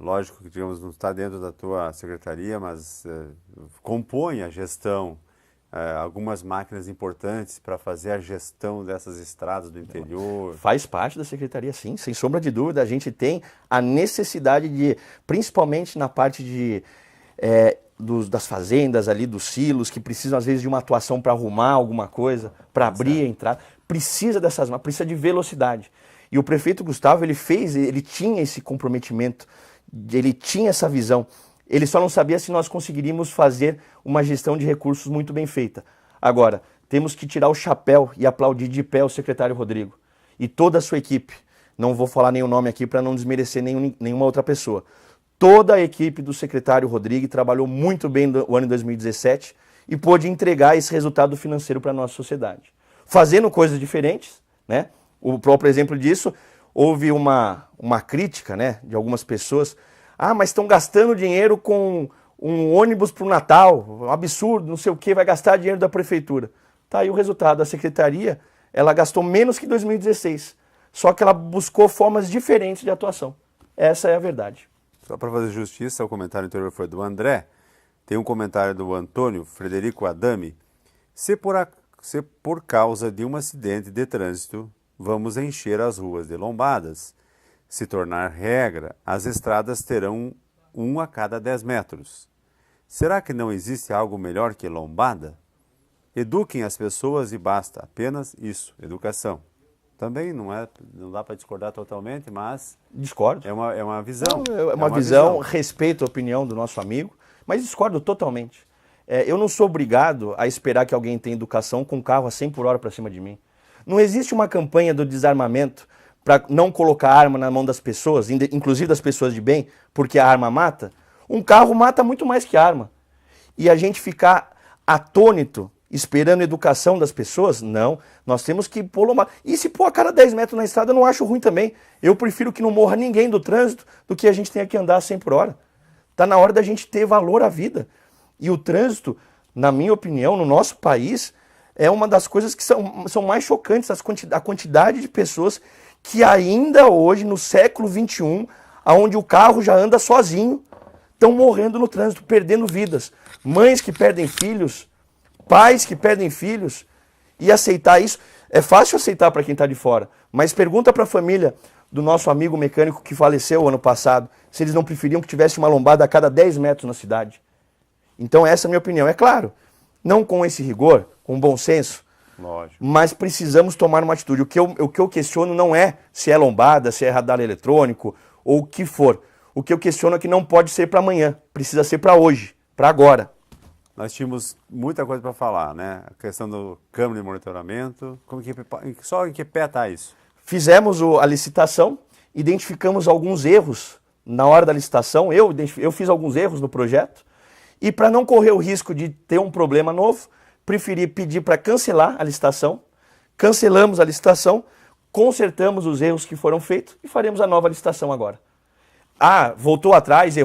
Speaker 3: lógico que, digamos, não está dentro da tua secretaria, mas compõe a gestão, algumas máquinas importantes para fazer a gestão dessas estradas do interior.
Speaker 4: Faz parte da secretaria, sim, sem sombra de dúvida. A gente tem a necessidade de, principalmente na parte de, das fazendas ali, dos silos, que precisam às vezes de uma atuação para arrumar alguma coisa, para abrir a entrada. Precisa dessas máquinas, precisa de velocidade. E o prefeito Gustavo, ele tinha esse comprometimento, ele tinha essa visão. Ele só não sabia se nós conseguiríamos fazer uma gestão de recursos muito bem feita. Agora, temos que tirar o chapéu e aplaudir de pé o secretário Rodrigo e toda a sua equipe. Não vou falar nenhum nome aqui para não desmerecer nenhuma outra pessoa. Toda a equipe do secretário Rodrigo trabalhou muito bem o ano de 2017 e pôde entregar esse resultado financeiro para a nossa sociedade. Fazendo coisas diferentes, né? O próprio exemplo disso, houve uma crítica, né, de algumas pessoas. Mas estão gastando dinheiro com um ônibus para o Natal, um absurdo, não sei o que, vai gastar dinheiro da prefeitura. Tá aí o resultado, a secretaria, ela gastou menos que 2016, só que ela buscou formas diferentes de atuação. Essa é a verdade.
Speaker 3: Só para fazer justiça, o comentário anterior foi do André, tem um comentário do Antônio Frederico Adami. Se por causa de um acidente de trânsito, vamos encher as ruas de lombadas. Se tornar regra, as estradas terão 1 a cada 10 metros. Será que não existe algo melhor que lombada? Eduquem as pessoas e basta, apenas isso, educação. Também não dá para discordar totalmente, mas...
Speaker 4: Discordo.
Speaker 3: É uma visão.
Speaker 4: Não, é uma visão, respeito a opinião do nosso amigo, mas discordo totalmente. Eu não sou obrigado a esperar que alguém tenha educação com um carro a 100 por hora para cima de mim. Não existe uma campanha do desarmamento para não colocar arma na mão das pessoas, inclusive das pessoas de bem, porque a arma mata. Um carro mata muito mais que arma. E a gente ficar atônito, esperando a educação das pessoas, não. Nós temos que pôr lombada. E se pôr a cada 10 metros na estrada, eu não acho ruim também. Eu prefiro que não morra ninguém do trânsito do que a gente tenha que andar a 100 por hora. Está na hora da gente ter valor à vida. E o trânsito, na minha opinião, no nosso país, é uma das coisas que são mais chocantes, a quantidade de pessoas que ainda hoje, no século XXI, onde o carro já anda sozinho, estão morrendo no trânsito, perdendo vidas. Mães que perdem filhos, pais que perdem filhos, e aceitar isso, é fácil aceitar para quem está de fora, mas pergunta para a família do nosso amigo mecânico que faleceu ano passado, se eles não preferiam que tivesse uma lombada a cada 10 metros na cidade. Então essa é a minha opinião. É claro, não com esse rigor, com bom senso,
Speaker 3: lógico,
Speaker 4: mas precisamos tomar uma atitude. O que eu questiono não é se é lombada, se é radar eletrônico ou o que for. O que eu questiono é que não pode ser para amanhã, precisa ser para hoje, para agora.
Speaker 3: Nós tínhamos muita coisa para falar, né? A questão do câmbio de monitoramento, só em que pé está isso?
Speaker 4: Fizemos a licitação, identificamos alguns erros na hora da licitação, eu fiz alguns erros no projeto, e para não correr o risco de ter um problema novo, preferi pedir para cancelar a licitação, cancelamos a licitação, consertamos os erros que foram feitos e faremos a nova licitação agora. Voltou atrás,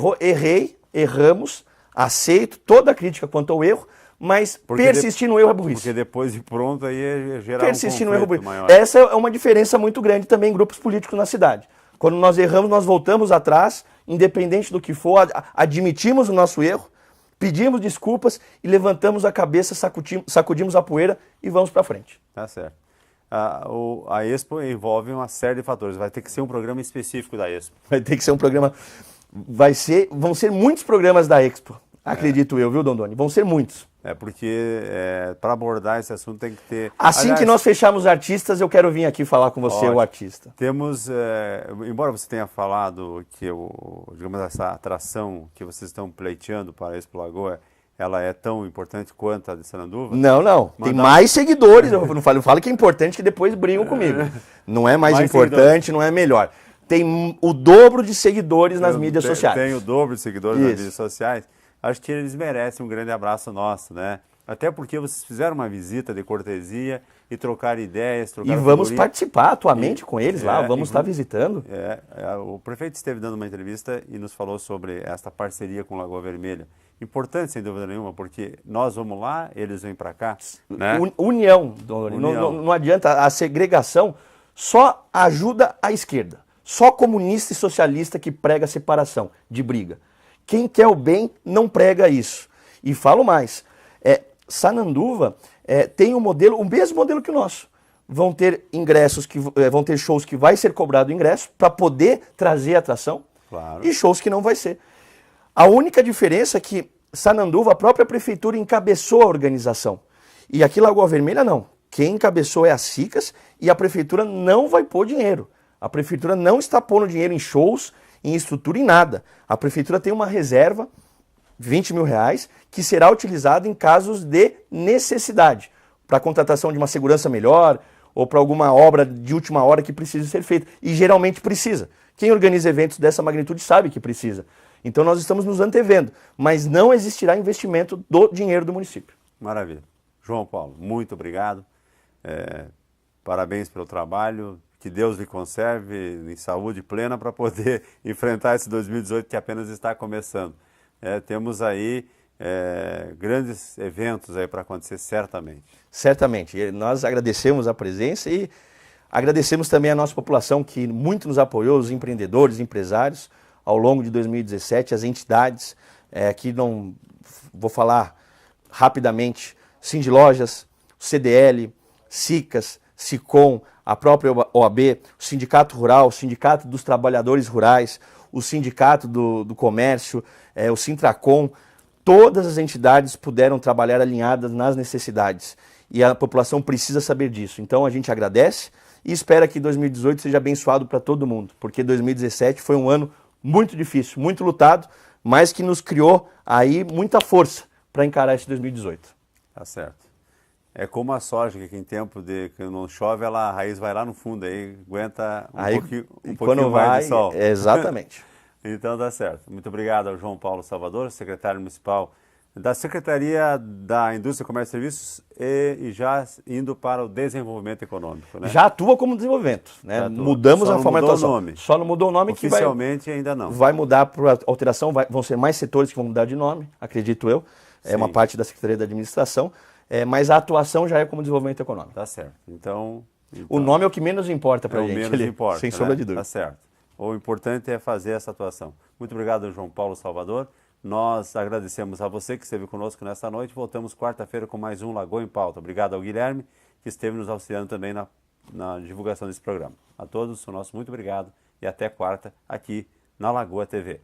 Speaker 4: erramos, aceito toda a crítica quanto ao erro, mas persistir no erro é burrice.
Speaker 3: Porque depois de pronto aí é gerar
Speaker 4: persistir
Speaker 3: um
Speaker 4: no erro
Speaker 3: conflito maior.
Speaker 4: Essa é uma diferença muito grande também em grupos políticos na cidade. Quando nós erramos, nós voltamos atrás, independente do que for, admitimos o nosso erro, pedimos desculpas e levantamos a cabeça, sacudimos a poeira e vamos para frente.
Speaker 3: Tá certo. A Expo envolve uma série de fatores. Vai ter que ser um programa específico da Expo.
Speaker 4: Vai ter que ser um programa... Vão ser muitos programas da Expo, acredito eu, viu, Dondoni? Vão ser muitos.
Speaker 3: Porque para abordar esse assunto tem que ter...
Speaker 4: Assim que nós fecharmos artistas, eu quero vir aqui falar com você, o artista.
Speaker 3: Temos, embora você tenha falado que digamos, essa atração que vocês estão pleiteando para a Expo Lagoa, ela é tão importante quanto a de Sananduva?
Speaker 4: Não. Tem mais seguidores. Eu não falo que é importante que depois brigam comigo. Não é mais importante, não é melhor. Tem o dobro de seguidores nas mídias sociais.
Speaker 3: Tem o dobro de seguidores nas mídias sociais. Acho que eles merecem um grande abraço nosso, né? Até porque vocês fizeram uma visita de cortesia e trocaram ideias, trocaram...
Speaker 4: E vamos participar atualmente com eles lá, vamos estar visitando.
Speaker 3: O prefeito esteve dando uma entrevista e nos falou sobre esta parceria com Lagoa Vermelha. Importante, sem dúvida nenhuma, porque nós vamos lá, eles vêm para cá. Né?
Speaker 4: União. Não adianta, a segregação só ajuda a esquerda. Só comunista e socialista que prega separação de briga. Quem quer o bem não prega isso. E falo mais, Sananduva tem um modelo, o mesmo modelo que o nosso. Vão ter ingressos, vão ter shows que vai ser cobrado ingresso para poder trazer atração, claro, e shows que não vai ser. A única diferença é que Sananduva, a própria prefeitura encabeçou a organização. E aqui Lagoa Vermelha não. Quem encabeçou é a Cicas e a prefeitura não vai pôr dinheiro. A prefeitura não está pondo dinheiro em shows, em estrutura, em nada. A prefeitura tem uma reserva, R$20 mil, que será utilizada em casos de necessidade, para a contratação de uma segurança melhor ou para alguma obra de última hora que precise ser feita. E geralmente precisa. Quem organiza eventos dessa magnitude sabe que precisa. Então nós estamos nos antevendo, mas não existirá investimento do dinheiro do município.
Speaker 3: Maravilha. João Paulo, muito obrigado. Parabéns pelo trabalho. Que Deus lhe conserve em saúde plena para poder enfrentar esse 2018 que apenas está começando. Temos aí grandes eventos aí para acontecer certamente. Certamente. E nós agradecemos a presença e agradecemos também a nossa população que muito nos apoiou, os empreendedores, empresários, ao longo de 2017, as entidades, que não vou falar rapidamente, Sindilojas, CDL, Cicas, Sicom, a própria OAB, o Sindicato Rural, o Sindicato dos Trabalhadores Rurais, o Sindicato do Comércio, o Sintracom, todas as entidades puderam trabalhar alinhadas nas necessidades e a população precisa saber disso. Então a gente agradece e espera que 2018 seja abençoado para todo mundo, porque 2017 foi um ano muito difícil, muito lutado, mas que nos criou aí muita força para encarar esse 2018. Tá certo. É como a soja, que em tempo que não chove, a raiz vai lá no fundo, aí aguenta um pouquinho mais de sol. Exatamente. Então dá certo. Muito obrigado ao João Paulo Salvador, secretário municipal da Secretaria da Indústria, Comércio e Serviços e já indo para o desenvolvimento econômico, né? Já atua como desenvolvimento, né? Mudamos a forma de atuação. Só não mudou o nome. Oficialmente ainda não. Vai mudar por alteração, vão ser mais setores que vão mudar de nome, acredito eu. É uma parte da Secretaria da Administração, mas a atuação já é como desenvolvimento econômico. Tá certo. Então o nome é o que menos importa para a gente. Menos importa, sem sombra de dúvida. Tá certo. O importante é fazer essa atuação. Muito obrigado, João Paulo Salvador. Nós agradecemos a você que esteve conosco nesta noite. Voltamos quarta-feira com mais um Lagoa em Pauta. Obrigado ao Guilherme, que esteve nos auxiliando também na divulgação desse programa. A todos, o nosso muito obrigado e até quarta aqui na Lagoa TV.